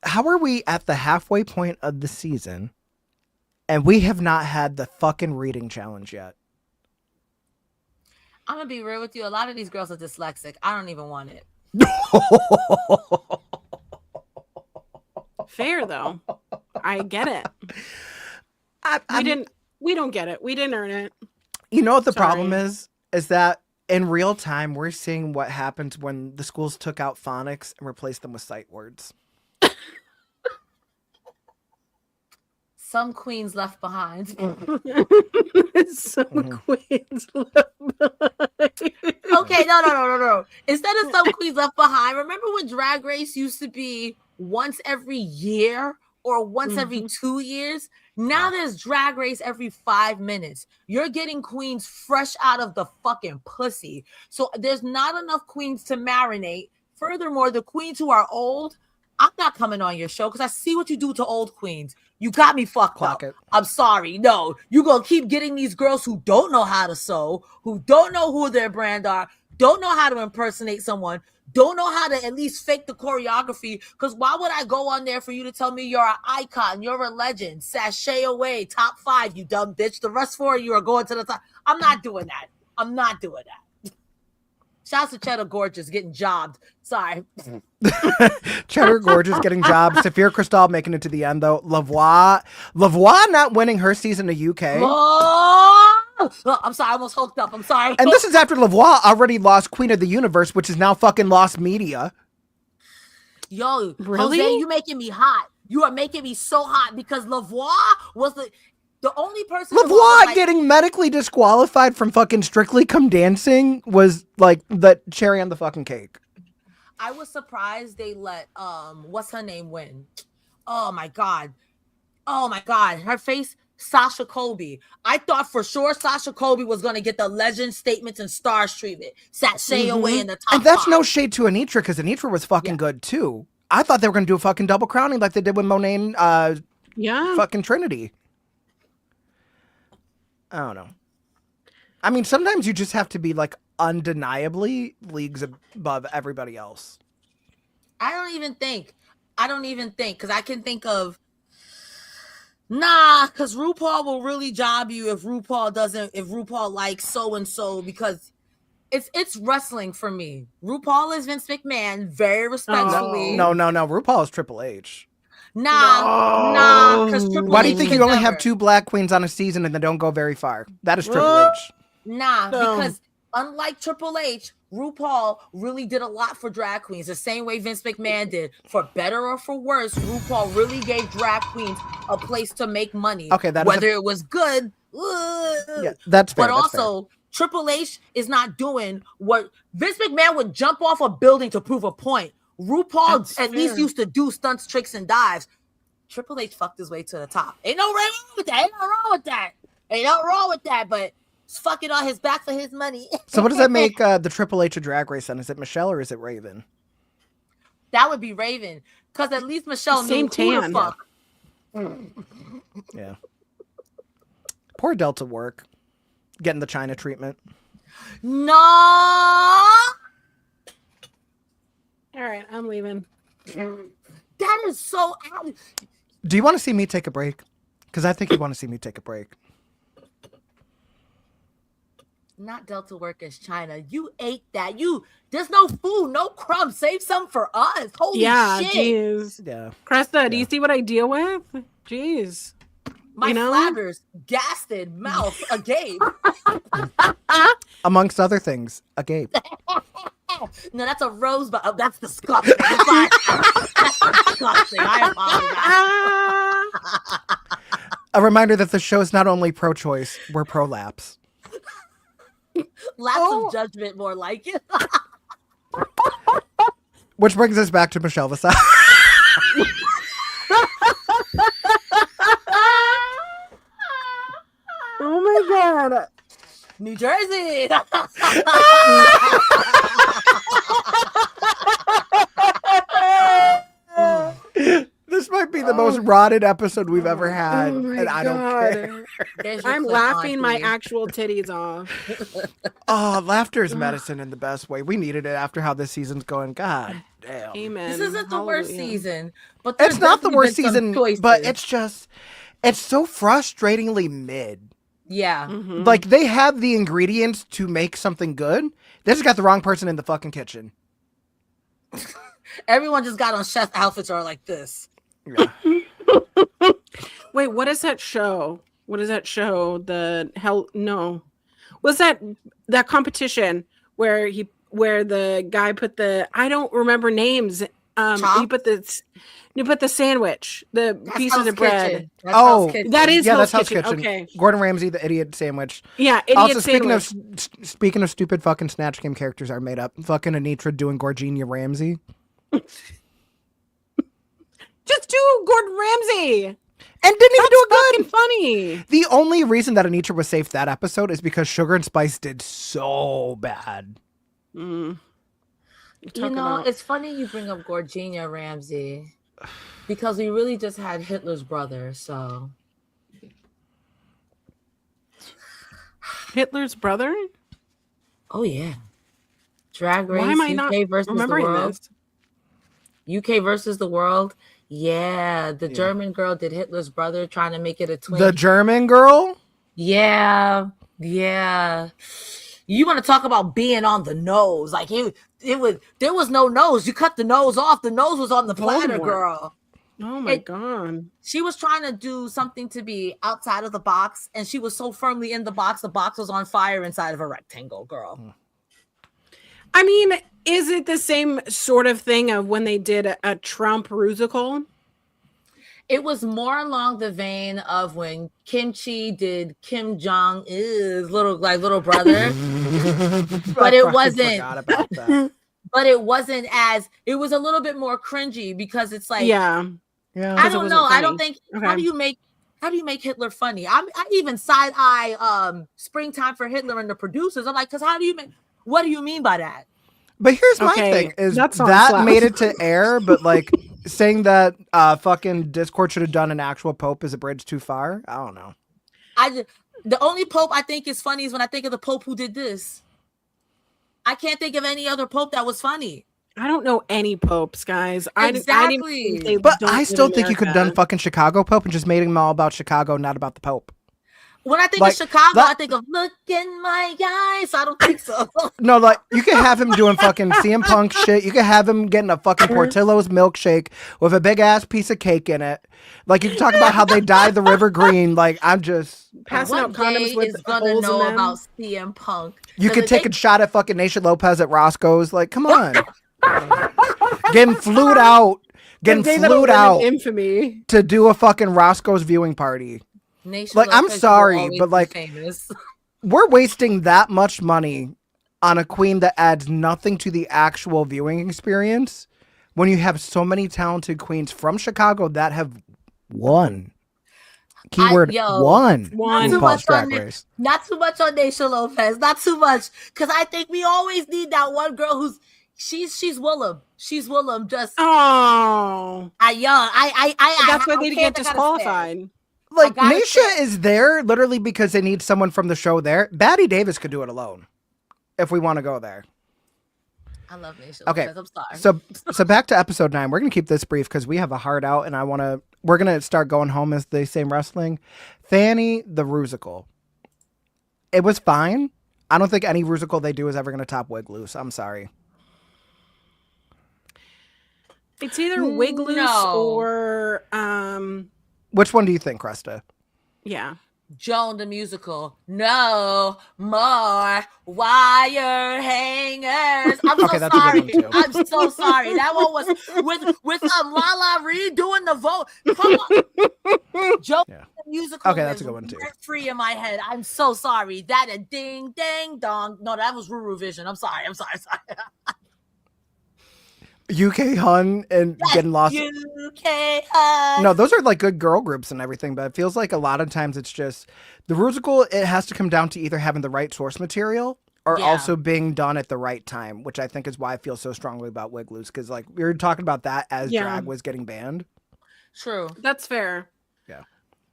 how are we at the halfway point of the season and we have not had the fucking reading challenge yet? I'm gonna be real with you. A lot of these girls are dyslexic. I don't even want it. Fair though. I get it. We don't get it. We didn't earn it. You know what the Sorry. problem is? Is that in real time, we're seeing what happens when the schools took out phonics and replaced them with sight words. Some queens left behind. Some queens. Okay, no. Instead of some queens left behind, remember when Drag Race used to be once every year or once every 2 years? Now there's Drag Race every 5 minutes. You're getting queens fresh out of the fucking pussy. So there's not enough queens to marinate. Furthermore, the queens who are old, I'm not coming on your show because I see what you do to old queens. You got me fucked Clock up. it. I'm sorry. No, you're going to keep getting these girls who don't know how to sew, who don't know who their brand are, don't know how to impersonate someone, don't know how to at least fake the choreography. Because why would I go on there for you to tell me you're an icon, you're a legend, sashay away, top 5, you dumb bitch. The rest 4 of you are going to the top. I'm not doing that. I'm not doing that. Shouts to Cheddar Gorgeous getting jobbed. Sorry. Cheddar Gorgeous getting jobs. Sophia Cristal making it to the end, though. Lavoie not winning her season of UK. Oh, I'm sorry. I almost hooked up. I'm sorry. And this is after Lavoie already lost Queen of the Universe, which is now fucking lost media. Yo, Really? Jose, you making me hot. You are making me so hot because Lavoie was the only person. who was Lavoie like, getting medically disqualified from fucking Strictly Come Dancing was like the cherry on the fucking cake. I was surprised they let what's her name win. Oh my god. Her face. Sasha Colby. I thought for sure Sasha Colby was going to get the legend statements and stars treatment. Sashay away in the top And that's 5. no shade to Anitra, because Anitra was fucking good too. I thought they were going to do a fucking double crowning like they did with Monet and fucking Trinity. I don't know. I mean, sometimes you just have to be like undeniably leagues above everybody else. I don't even think, because I can think of, because RuPaul will really job you if RuPaul likes so-and-so, because it's wrestling for me. RuPaul is Vince McMahon, very respectfully. No. RuPaul is Triple H. Nah, because Triple H. Why do you think you only have 2 black queens on a season and they don't go very far? That is Triple H. Because unlike Triple H, RuPaul really did a lot for drag queens, the same way Vince McMahon did. For better or for worse, RuPaul really gave drag queens a place to make money. Okay, whether it was good, yeah, that's fair. But also, Triple H is not doing what Vince McMahon would jump off a building to prove a point. RuPaul at least used to do stunts, tricks, and dives. Triple H fucked his way to the top. Ain't no wrong with that. But he's fucking on his back for his money. So what does that make the Triple H of Drag Race then? Is it Michelle or is it Raven? That would be Raven, because at least Michelle knew who the fuck. Yeah. Poor Delta Work. Getting the China treatment. No. All right, I'm leaving. That is so. Do you want to see me take a break? Because I think you want to see me take a break. Not Delta Work as China. You ate that. There's no food, no crumbs. Save some for us. Holy shit. Jeez. Yeah. Cresta, do you see what I deal with? Jeez. My flabbers, gasted mouth agape. Amongst other things, agape. No, that's a rosebud. Oh, that's disgusting. That's disgusting. I apologize. A reminder that the show is not only pro-choice, we're pro-lapse. Lapse of judgment, more like it. Which brings us back to Michelle Visage. Oh my god. New Jersey. This might be the most rotted episode we've ever had, and I don't care. I'm laughing my actual titties off. Oh, laughter is medicine in the best way. We needed it after how this season's going. God damn. Amen. This isn't the worst season, but it's not the worst season, but it's so frustratingly mid. Yeah. Mm-hmm. Like, they have the ingredients to make something good. They just got the wrong person in the fucking kitchen. Everyone just got on chef outfits or like this. Yeah. Wait, what is that show? The hell? No. Was that competition where the guy put the, I don't remember names. He put the sandwich, the That's pieces Hell's of bread. Kitchen. That's Hell's Kitchen. That is that's Hell's Kitchen. Okay. Gordon Ramsay, the idiot sandwich. Yeah, idiot also, sandwich. speaking of stupid fucking Snatch Game characters are made up. Fucking Anitra doing Gorgenia Ramsay. Just do Gordon Ramsay. And didn't even do it fucking good. Funny. The only reason that Anitra was safe that episode is because Sugar and Spice did so bad. It's funny you bring up Gorgenia Ramsay because we really just had Hitler's brother. So Hitler's brother? Oh yeah, Drag Race. Why am I UK not versus remembering the world. this? UK versus the world. Yeah, the German girl did Hitler's brother, trying to make it a twin. The German girl? Yeah. You want to talk about being on the nose? Like there was no nose. You cut the nose off. The nose was on the platter, girl. Oh my god. She was trying to do something to be outside of the box, and she was so firmly in the box was on fire inside of a rectangle, girl. I mean, is it the same sort of thing of when they did a Trump rusical? It was more along the vein of when Kimchi did Kim Jong-il's little brother. But it wasn't. But it wasn't as. It was a little bit more cringy because it's like. Yeah. I don't know. I don't think. Okay. How do you make how do you make Hitler funny? I even side eye Springtime for Hitler and the producers. I'm like, because what do you mean by that? But here's my Okay, thing: is that song that slaps. made it to air? But like saying that fucking Discord should have done an actual Pope is a bridge too far. I don't know. The only Pope I think is funny is when I think of the Pope who did this. I can't think of any other Pope that was funny. I don't know any popes, guys. Exactly. But I still think you could have done fucking Chicago Pope and just made him all about Chicago, not about the Pope. When I think Like, of Chicago, that- I think of look in my eyes. I don't think so. No, like you could have him doing fucking CM Punk shit. You could have him getting a fucking Portillo's milkshake with a big ass piece of cake in it. Like you can talk about how they dyed the river green. Like I'm just passing out One condoms gay with is gonna holes in know them. about CM Punk. you could take a shot at fucking Nation Lopez at Roscoe's. Like come on, getting flued out, getting The day that'll flued live in out infamy. to do a fucking Roscoe's viewing party. Nation Like, I'm Lopez will sorry, always but, be like, famous. We're wasting that much money on a queen that adds nothing to the actual viewing experience when you have so many talented queens from Chicago that have won. Keyword won Won. in Not too RuPaul's much Drag on Race. Not too much on Nation Lopez. Not too much, because I think we always need that one girl who's she's Willem. She's Willem. Just Oh, that's why they get disqualified. Like gotta Nisha is there literally because they need someone from the show there. Batty Davis could do it alone if we want to go there. I love Nation Okay, Lopez. I'm sorry. so back to episode 9. We're gonna keep this brief because we have a hard out, and we're gonna start going home as they say in wrestling. Fanny the Rusical. It was fine. I don't think any Rusical they do is ever gonna top Wig Loose. I'm sorry. It's either Wig Loose or Which one do you think, Cresta? yeah. Joan the musical. No more wire hangers. I'm Okay, so that's a sorry. good one, too. I'm so sorry. That one was with Lala Reed doing the vote. Come on. Joan Yeah. the musical. Okay, that's a is good one, too. Free in my head. I'm so sorry. That a ding dang dong. No, that was Ruru Vision. I'm sorry. UK Hun and getting lost. UK. No, those are like good girl groups and everything, but it feels like a lot of times it's just the Rusical. It has to come down to either having the right source material or also being done at the right time, which I think is why I feel so strongly about Wig Loose, because like we were talking about that as drag was getting banned. True. That's fair. Yeah.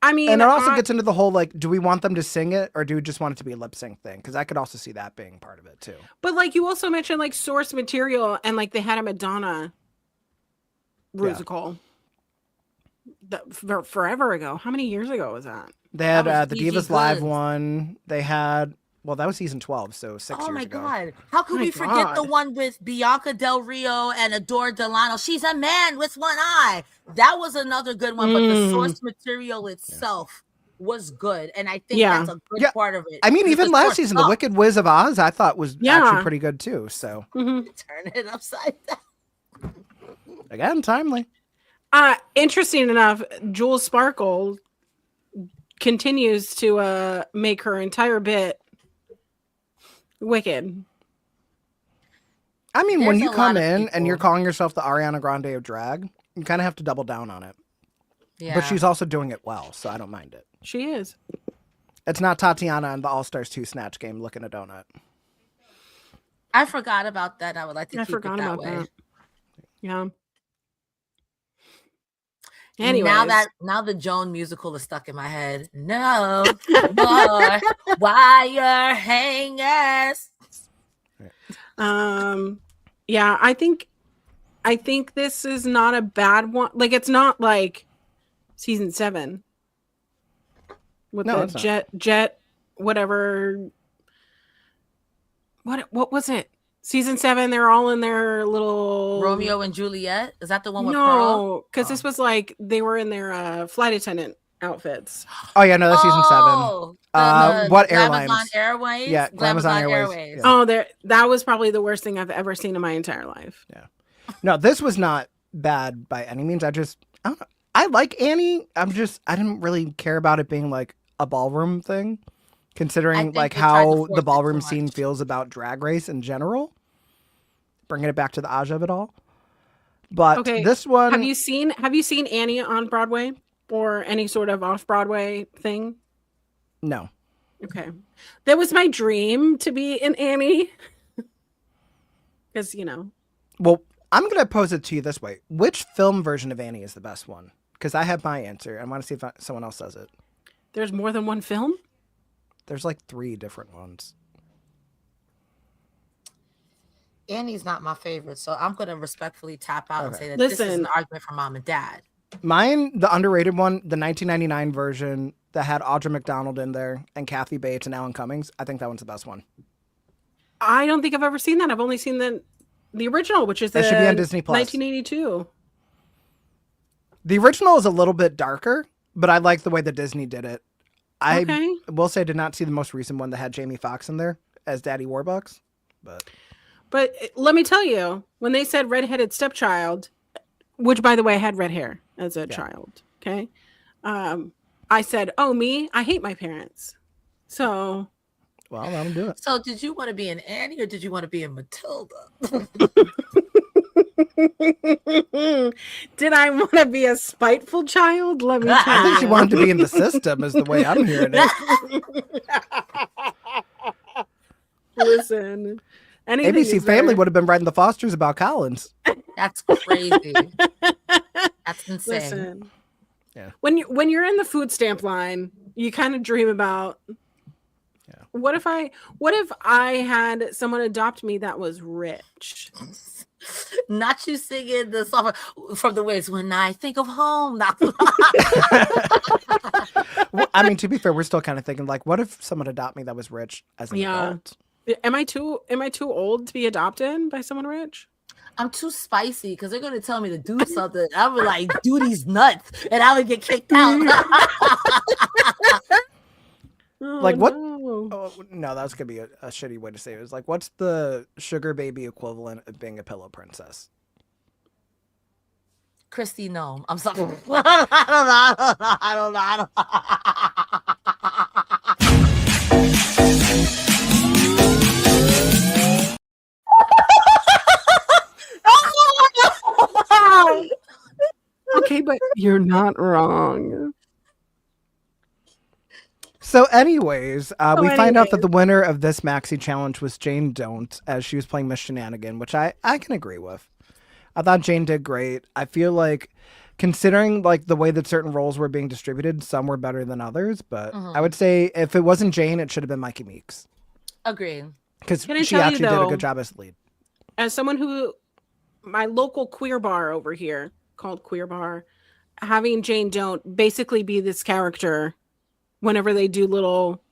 I mean, And it also gets into the whole like, do we want them to sing it or do we just want it to be a lip sync thing? Because I could also see that being part of it too. but like you also mentioned like source material and like they had a Madonna Rusical forever ago. How many years ago was that? They had That was the Gigi Divas Live Goods. one. They had, well, that was season 12, so 6 Oh years my ago. God. How could My we forget the God. one with Bianca Del Rio and Adore Delano? She's a man with one eye. That was another good one, but the source material itself was good. And I think that's a good part of it. I mean, because even the last source season, The sucked. Wicked Wiz of Oz, I thought was Yeah. actually pretty good too. So Mm-hmm. Turn it upside down. again, timely. Interesting enough, Jewel Sparkle continues to make her entire bit wicked. I mean, when There's you a come lot of in and you're people. calling yourself the Ariana Grande of drag, you kind of have to double down on it. Yeah. But she's also doing it well, so I don't mind it. She is. It's not Tatiana and the All Stars 2 Snatch Game looking a donut. I forgot about that. I would like to I keep forgot it that about way. that. Yeah. Anyway, Now the Joan musical is stuck in my head. No more wire hangers. yeah, I think this is not a bad one. Like it's not like season 7 with No, the it's not. jet whatever. What was it? Season 7, they're all in their little Romeo and Juliet. Is that the one with Pearl? No, because this was like they were in their flight attendant outfits. Oh, yeah, no, that's season 7. Oh, What Glamazon airlines? Airways? Yeah, Glamazon Airways. Yeah. Oh, that was probably the worst thing I've ever seen in my entire life. No, this was not bad by any means. I don't know. I like Annie. I didn't really care about it being like a ballroom thing, considering think like they tried to how force the it ballroom too scene much. feels about Drag Race in general. Bringing it back to the Aja of it all. But Okay, this one, Have you seen Annie on Broadway? or any sort of off-Broadway thing? No. Okay. That was my dream, to be in Annie. Because, Well, I'm going to pose it to you this way. Which film version of Annie is the best one? Because I have my answer. I want to see if someone else says it. there's more than one film? There's like 3 different ones. Annie's not my favorite, so I'm going to respectfully tap out and say that this is Listen. an argument for mom and dad. Mine, the underrated one, the 1999 version that had Audra McDonald in there and Kathy Bates and Alan Cummings. I think that one's the best one. I don't think I've ever seen that. I've only seen the original, which is That should be on Disney Plus. 1982. The original is a little bit darker, but I like the way that Disney did it. I will say I did not see the most recent one that had Jamie Foxx in there as Daddy Warbucks. But let me tell you, when they said redheaded stepchild, which, by the way, I had red hair as a child, okay? I said, oh, me? I hate my parents. So... Well, let them do it. So did you want to be in Annie or did you want to be in Matilda? Did I want to be a spiteful child? Let me tell I think she you. wanted to be in the system is the way I'm hearing it. Listen. anything ABC is Family better. would have been writing The Fosters about Collins. That's crazy. That's insane. Listen. Yeah. When you're in the food stamp line, you kind of dream about what if I had someone adopt me that was rich? Not you singing the song from the Wiz, when I think of home. Well, I mean, to be fair, we're still kind of thinking like, what if someone adopt me that was rich as an adult? Am I too old to be adopted by someone rich? I'm too spicy because they're going to tell me to do something. I would like do these nuts and I would get kicked out. Like what? No. Oh, no, that's gonna be a shitty way to say it. It's like, what's the sugar baby equivalent of being a pillow princess? Christy Gnome. I'm sorry. I don't know. Okay, but you're not wrong. So, anyways, we find out that the winner of this maxi challenge was Jane Don't, as she was playing Miss Shenanigan, which I can agree with. I thought Jane did great. I feel like, considering like the way that certain roles were being distributed, some were better than others. But I would say if it wasn't Jane, it should have been Mikey Meeks. Agreed. Because she actually did a good job as the lead. As someone who, my local queer bar over here called Queer Bar, having Jane Don't basically be this character whenever they do little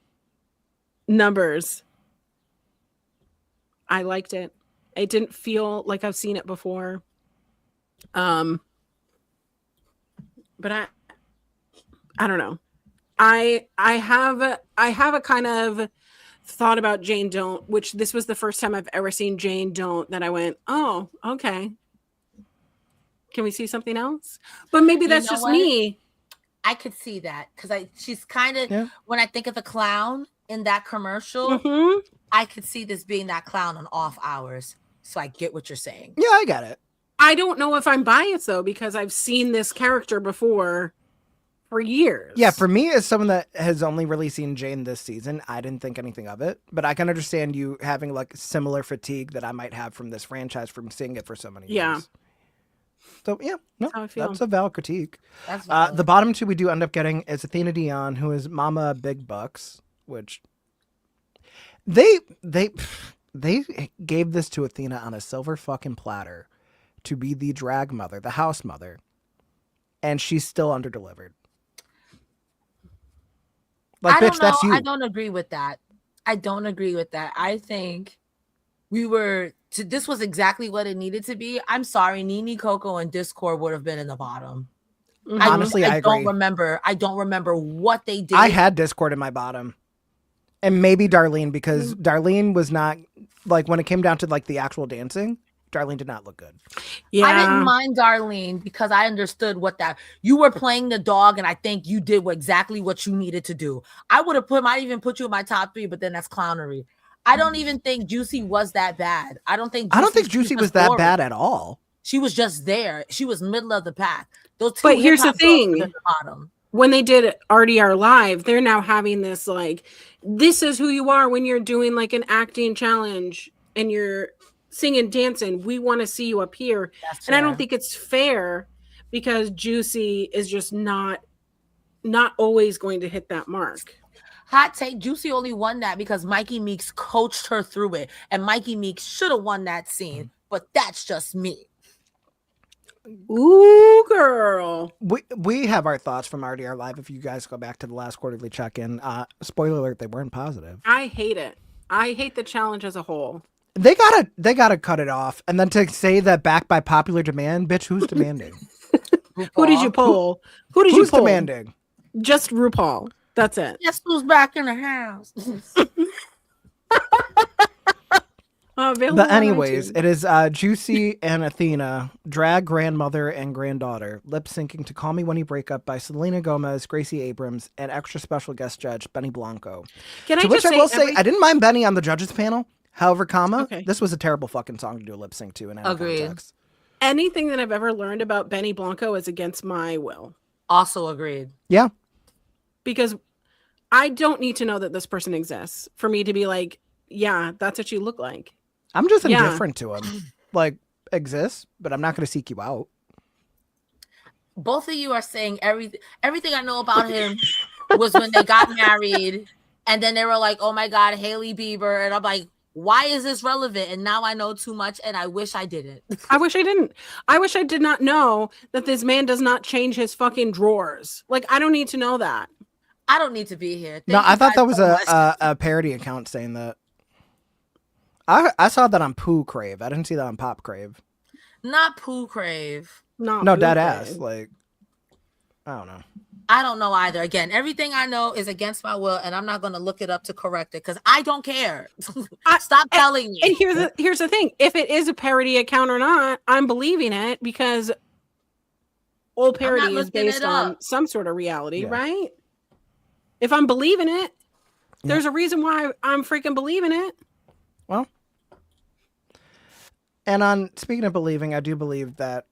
numbers, I liked it. It didn't feel like I've seen it before. But I don't know. I have a kind of thought about Jane Don't, which this was the first time I've ever seen Jane Don't that I went, oh, okay. Can we see something else? But maybe that's just me. I could see that because she's kind of, when I think of the clown in that commercial, I could see this being that clown on off hours. So I get what you're saying. Yeah, I got it. I don't know if I'm biased though, because I've seen this character before for years. Yeah, for me, as someone that has only really seen Jane this season, I didn't think anything of it. But I can understand you having like similar fatigue that I might have from this franchise from seeing it for so many years. So yeah, no, that's a valid critique. That's valid. The bottom two we do end up getting is Athena Dion, who is Mama Big Bucks, which they gave this to Athena on a silver fucking platter to be the drag mother, the house mother, and she's still underdelivered. Like, bitch, that's you. I don't agree with that. I think this was exactly what it needed to be. I'm sorry, Nene, Coco, and Discord would have been in the bottom. Honestly, I agree. I don't remember what they did. I had Discord in my bottom. And maybe Darlene, because Darlene was not, like, when it came down to, like, the actual dancing, Darlene did not look good. Yeah. I didn't mind Darlene because I understood you were playing the dog, and I think you did exactly what you needed to do. I might even put you in my top 3, but then that's clownery. I don't even think Juicy was that bad. I don't think Juicy was that bad at all. She was just there. She was middle of the pack. Those two But here's the hip-hop girls thing. was at the bottom. When they did RDR Live, they're now having this like, this is who you are when you're doing like an acting challenge and you're singing, dancing. We want to see you up here. That's And I don't fair. think it's fair because Juicy is just not always going to hit that mark. Hot take, Juicy only won that because Mikey Meeks coached her through it. And Mikey Meeks should have won that scene. But that's just me. Ooh, girl. We have our thoughts from RDR Live. If you guys go back to the last quarterly check-in, spoiler alert, they weren't positive. I hate it. I hate the challenge as a whole. They gotta cut it off. And then to say that back by popular demand, bitch, who's demanding? Who did you pull? Who did you Who's pull? demanding? Just RuPaul. That's it. Guess who's back in the house? But anyways, it is Juicy and Athena, drag grandmother and granddaughter, lip syncing to "Call Me When You Break Up" by Selena Gomez, Gracie Abrams, and extra special guest judge Benny Blanco. Can I To which just I will say, I didn't mind Benny on the judges panel. However, this was a terrible fucking song to do a lip sync to in any Agreed. context. anything that I've ever learned about Benny Blanco is against my will. Also agreed. Yeah. Because I don't need to know that this person exists for me to be like, yeah, that's what you look like. I'm just indifferent to him. Like, exists, but I'm not going to seek you out. Both of you are saying everything I know about him was when they got married, and then they were like, oh my God, Hailey Bieber. And I'm like, why is this relevant? And now I know too much, and I wish I didn't. I wish I didn't. I wish I did not know that this man does not change his fucking drawers. Like, I don't need to know that. I don't need to be here. No, I thought that was a parody account saying that. I saw that on Pooh Crave. I didn't see that on Pop Crave. Not Pooh Crave. No, dead ass. Like, I don't know. I don't know either. Again, everything I know is against my will, and I'm not going to look it up to correct it because I don't care. Stop telling me. And here's the thing: if it is a parody account or not, I'm believing it because all parody is based on some sort of reality, right? If I'm believing it, there's a reason why I'm freaking believing it. Well, and speaking of believing, I do believe that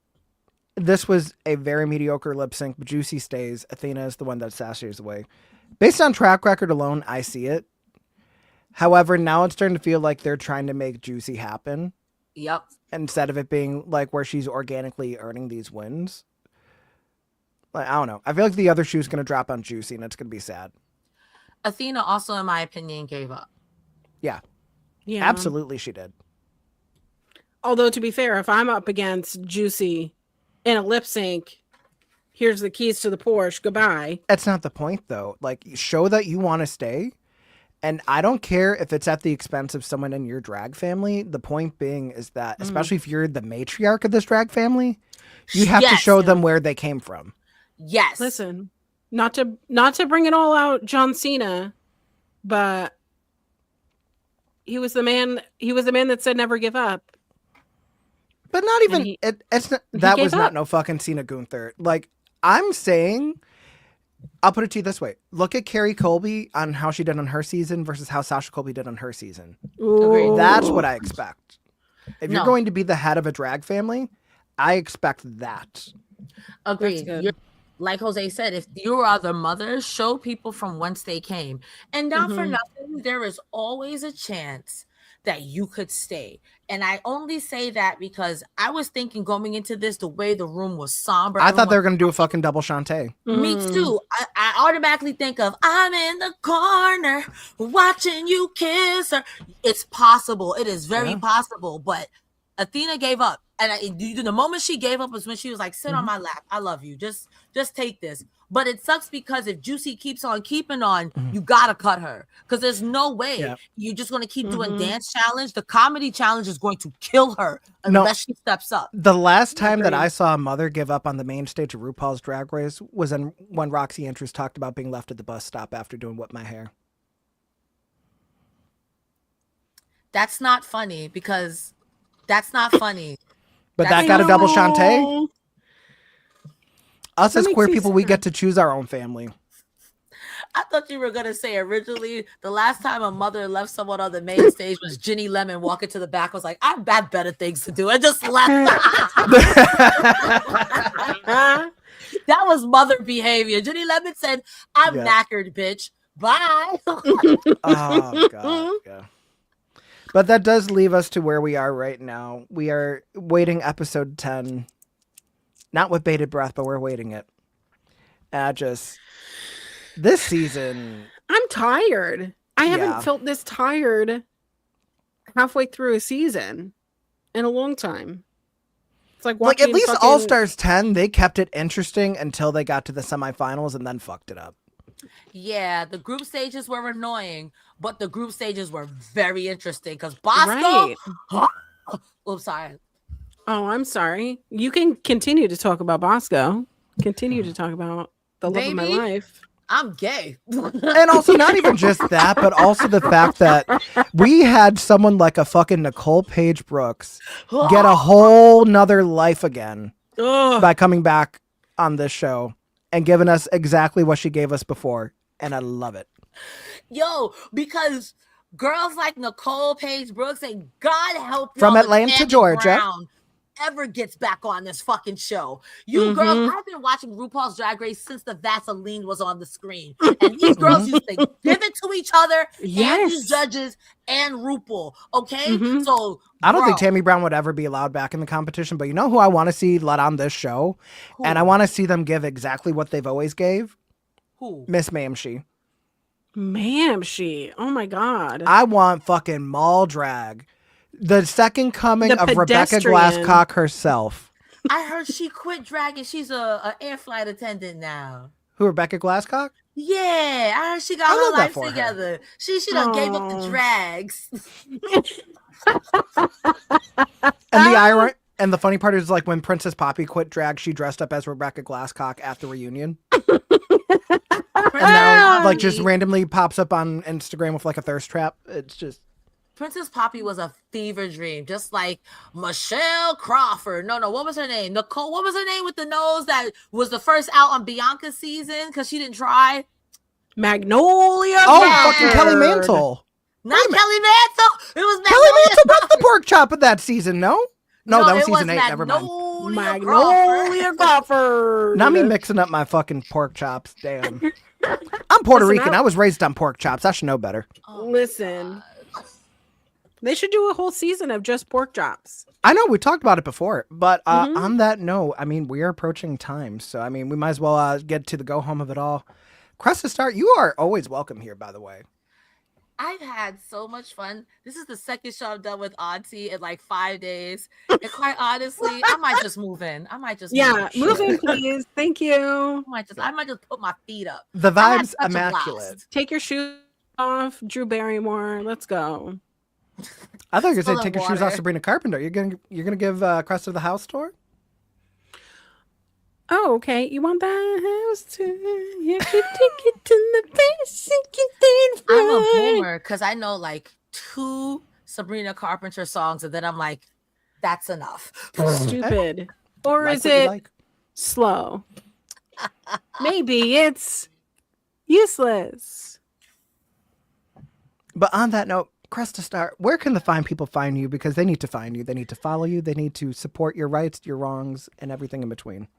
this was a very mediocre lip sync, but Juicy stays. Athena is the one that sashays away. Based on track record alone, I see it. However, now it's starting to feel like they're trying to make Juicy happen. Yep. Instead of it being like where she's organically earning these wins. Like, I don't know. I feel like the other shoe's going to drop on Juicy, and it's going to be sad. Athena also, in my opinion, gave up. Yeah. Yeah. Absolutely she did. Although, to be fair, if I'm up against Juicy in a lip sync, here's the keys to the Porsche, goodbye. That's not the point, though. Like, show that you want to stay. And I don't care if it's at the expense of someone in your drag family. The point being is that, especially if you're the matriarch of this drag family, you have to show them where they came from. Yes. Listen, not to bring it all out, John Cena, but he was the man that said never give up. But not even that was not no fucking Cena Gunther. Like, I'm saying, I'll put it to you this way. Look at Carrie Colby on how she did on her season versus how Sasha Colby did on her season. Ooh. That's what I expect. If you're going to be the head of a drag family, I expect that. Agreed. Like Jose said, if you are the mother, show people from whence they came. And not for nothing, there is always a chance that you could stay. And I only say that because I was thinking going into this, the way the room was somber. I thought they were going to do a fucking double Shantae. Me too. I automatically think of, I'm in the corner watching you kiss her. It's possible. It is very possible. But Athena gave up. And the moment she gave up was when she was like, sit on my lap. I love you. Just take this. But it sucks because if Juicy keeps on keeping on, you got to cut her. Because there's no way you're just going to keep doing dance challenge. The comedy challenge is going to kill her unless she steps up. The last time that I saw a mother give up on the main stage of RuPaul's Drag Race was when Roxy Andrews talked about being left at the bus stop after doing Whip My Hair. That's not funny because that's not funny. But that got a double Shantae. Us as queer people, we get to choose our own family. I thought you were gonna say originally the last time a mother left someone on the main stage was Ginny Lemon walking to the back. Was like, I've had better things to do. I just left. That was mother behavior. Ginny Lemon said, "I'm knackered, bitch. Bye." Oh god. Yeah. But that does leave us to where we are right now. We are waiting episode 10. Not with bated breath, but we're waiting it. This season. I'm tired. I haven't felt this tired halfway through a season in a long time. It's like at least All Stars 10, they kept it interesting until they got to the semifinals and then fucked it up. Yeah, the group stages were annoying, but the group stages were very interesting because Bosco. Right. Oops, sorry. Oh, I'm sorry. You can continue to talk about Bosco. Continue to talk about the love of my life. I'm gay. And also not even just that, but also the fact that we had someone like a fucking Nicole Paige Brooks get a whole nother life again by coming back on this show and giving us exactly what she gave us before. And I love it. Yo, because girls like Nicole Paige Brooks and God help From y'all Atlanta, if Andy Georgia. Brown ever gets back on this fucking show. You girls, I've been watching RuPaul's Drag Race since the Vaseline was on the screen. And these girls used to give it to each other and these judges and RuPaul. Okay? So I don't think Tammy Brown would ever be allowed back in the competition, but you know who I want to see let on this show? Who? And I want to see them give exactly what they've always gave. Who? Miss Mamshi. Mamshi. Oh my God. I want fucking mall drag. The second coming The of Rebecca pedestrian. Glasscock herself. I heard she quit dragging. She's a air flight attendant now. Who, Rebecca Glasscock? Yeah, I heard she got her life together. She done gave up the drags. And the funny part is, like, when Princess Poppy quit drag, she dressed up as Rebecca Glasscock at the reunion. And then, like, just randomly pops up on Instagram with, like, a thirst trap. It's just... Princess Poppy was a fever dream, just like Michelle Crawford. No, what was her name? Nicole. What was her name with the nose that was the first out on Bianca's season because she didn't try? Magnolia. Oh, fucking Kelly Mantle. Not Kelly Mantle. It was Kelly Magnolia. Mantle was the pork chop of that season, no? No, that was it season 8. Never mind. Magnolia Crawford. Not me mixing up my fucking pork chops. Damn. I'm Puerto Rican. I was raised on pork chops. I should know better. Listen. They should do a whole season of just pork chops. I know we talked about it before, but on that note, I mean, we are approaching time, so I mean, we might as well get to the go home of it all. Cresta Starr, you are always welcome here, by the way. I've had so much fun. This is the second show I've done with Auntie in like 5 days, and quite honestly, I might just move in. Move in, please. Thank you. I might just put my feet up. The vibe's immaculate. Take your shoes off, Drew Barrymore. Let's go. I thought you were going to say take your shoes off, Sabrina Carpenter. You're gonna give Cresta the house tour? Oh, okay. You want that house tour? You can take it to the basic. I'm a boomer because I know like 2 Sabrina Carpenter songs, and then I'm like, that's enough. Stupid. Or is it slow? Maybe it's useless. But on that note, Cresta Starr, where can the fine people find you? Because they need to find you. They need to follow you. They need to support your rights, your wrongs, and everything in between.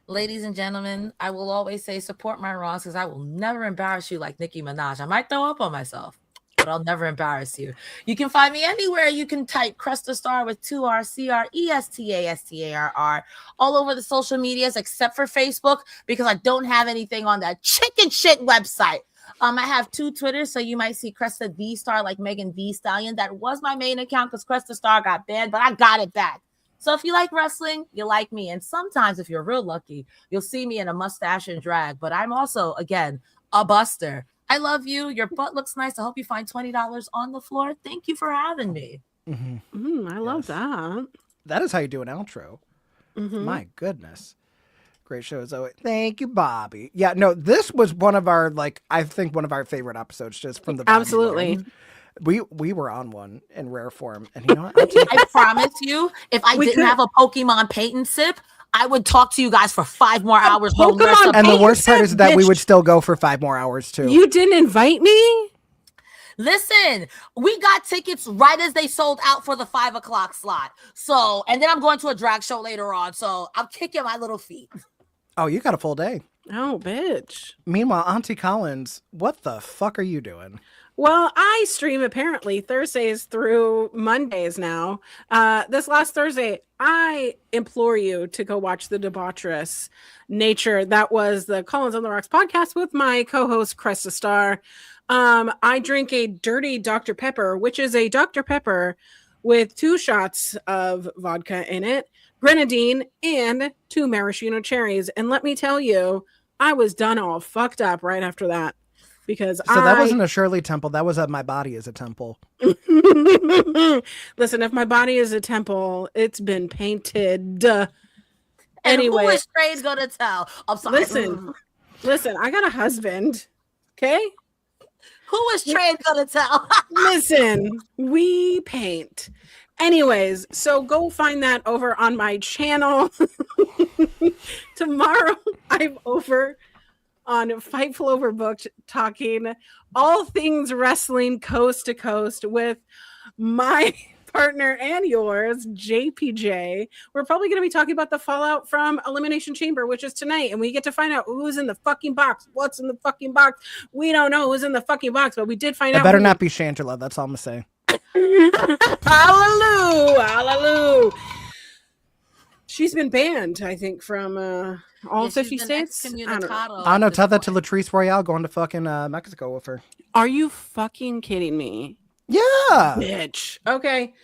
Ladies and gentlemen, I will always say support my wrongs because I will never embarrass you like Nicki Minaj. I might throw up on myself, but I'll never embarrass you. You can find me anywhere. You can type Cresta Starr with 2 R, CRESTASTARR all over the social medias except for Facebook because I don't have anything on that chicken shit website. I have 2 Twitters, so you might see Cresta the Star like Megan Thee Stallion. That was my main account because Cresta Starr got banned, but I got it back. So if you like wrestling, you like me. And sometimes if you're real lucky, you'll see me in a mustache and drag. But I'm also, again, a buster. I love you. Your butt looks nice. I hope you find $20 on the floor. Thank you for having me. I love that. That is how you do an outro. My goodness. Great show as always. Thank you, Bobby. Yeah, no, this was one of our, I think one of our favorite episodes just from the Bobby Absolutely. Line. We were on one in rare form. And you know what? I promise you, if I didn't have a Pokemon patent sip, I would talk to you guys for 5 more hours. No Pokemon less. And the worst part is that we bitch. would still go for 5 more hours too. You didn't invite me? Listen, we got tickets right as they sold out for the 5 o'clock slot. So, and then I'm going to a drag show later on. So I'm kicking my little feet. Oh, you got a full day. Oh, bitch. Meanwhile, Auntie Collins, what the fuck are you doing? Well, I stream apparently Thursdays through Mondays now. This last Thursday, I implore you to go watch the debaucherous nature that was the Collins on the Rocks podcast with my co-host Cresta Starr. I drink a dirty Dr. Pepper, which is a Dr. Pepper with 2 shots of vodka in it, grenadine, and 2 maraschino cherries. And let me tell you, I was done all fucked up right after that. Because that wasn't a Shirley temple. That was my body is a temple. Listen, if my body is a temple, it's been painted. Anyway, who is Trade gonna tell? I'm sorry. Listen, I got a husband. Okay. Who is Trade gonna tell? Listen, we paint. Anyways, so go find that over on my channel. Tomorrow, I'm over on Fightful Overbooked, talking all things wrestling coast to coast with my partner and yours, JPJ. We're probably going to be talking about the fallout from Elimination Chamber, which is tonight, and we get to find out who's in the fucking box. What's in the fucking box? We don't know who's in the fucking box, but we did find out. It better not be Shangela. That's all I'm going to say. Hallelujah. Hallelujah. She's been banned, I think, from all 50 states. I don't know. Tell that to Latrice Royale going to fucking Mexico with her. Are you fucking kidding me? Yeah. Bitch. Okay.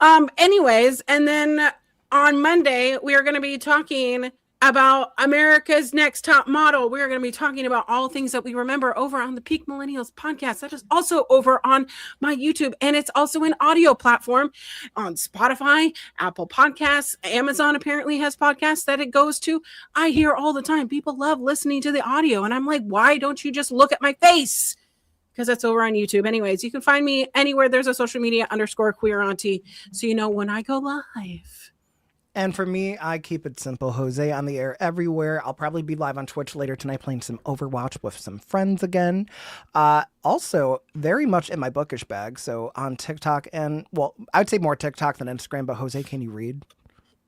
Anyways, and then on Monday, we are going to be talking about America's Next Top Model. We're going to be talking about all things that we remember over on the Peak Millennials podcast. That is also over on my YouTube, and it's also an audio platform on Spotify, Apple Podcasts, Amazon apparently has podcasts that it goes to. I hear all the time, people love listening to the audio, and I'm like, why don't you just look at my face? Because that's over on YouTube. Anyways, you can find me anywhere there's a social media _queer auntie, so you know when I go live. And for me, I keep it simple. Jose on the air everywhere. I'll probably be live on Twitch later tonight playing some Overwatch with some friends again. Also, very much in my bookish bag. So on TikTok and, well, I'd say more TikTok than Instagram. But Jose, can you read?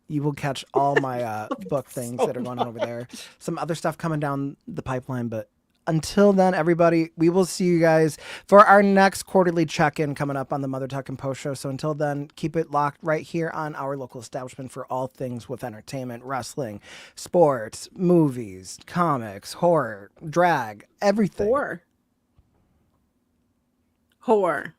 You will catch all my book things that are going on over there. Some other stuff coming down the pipeline, but until then, everybody, we will see you guys for our next quarterly check-in coming up on the Mother Talking Post Show. So until then, keep it locked right here on our local establishment for all things with entertainment, wrestling, sports, movies, comics, horror, drag, everything. Whore.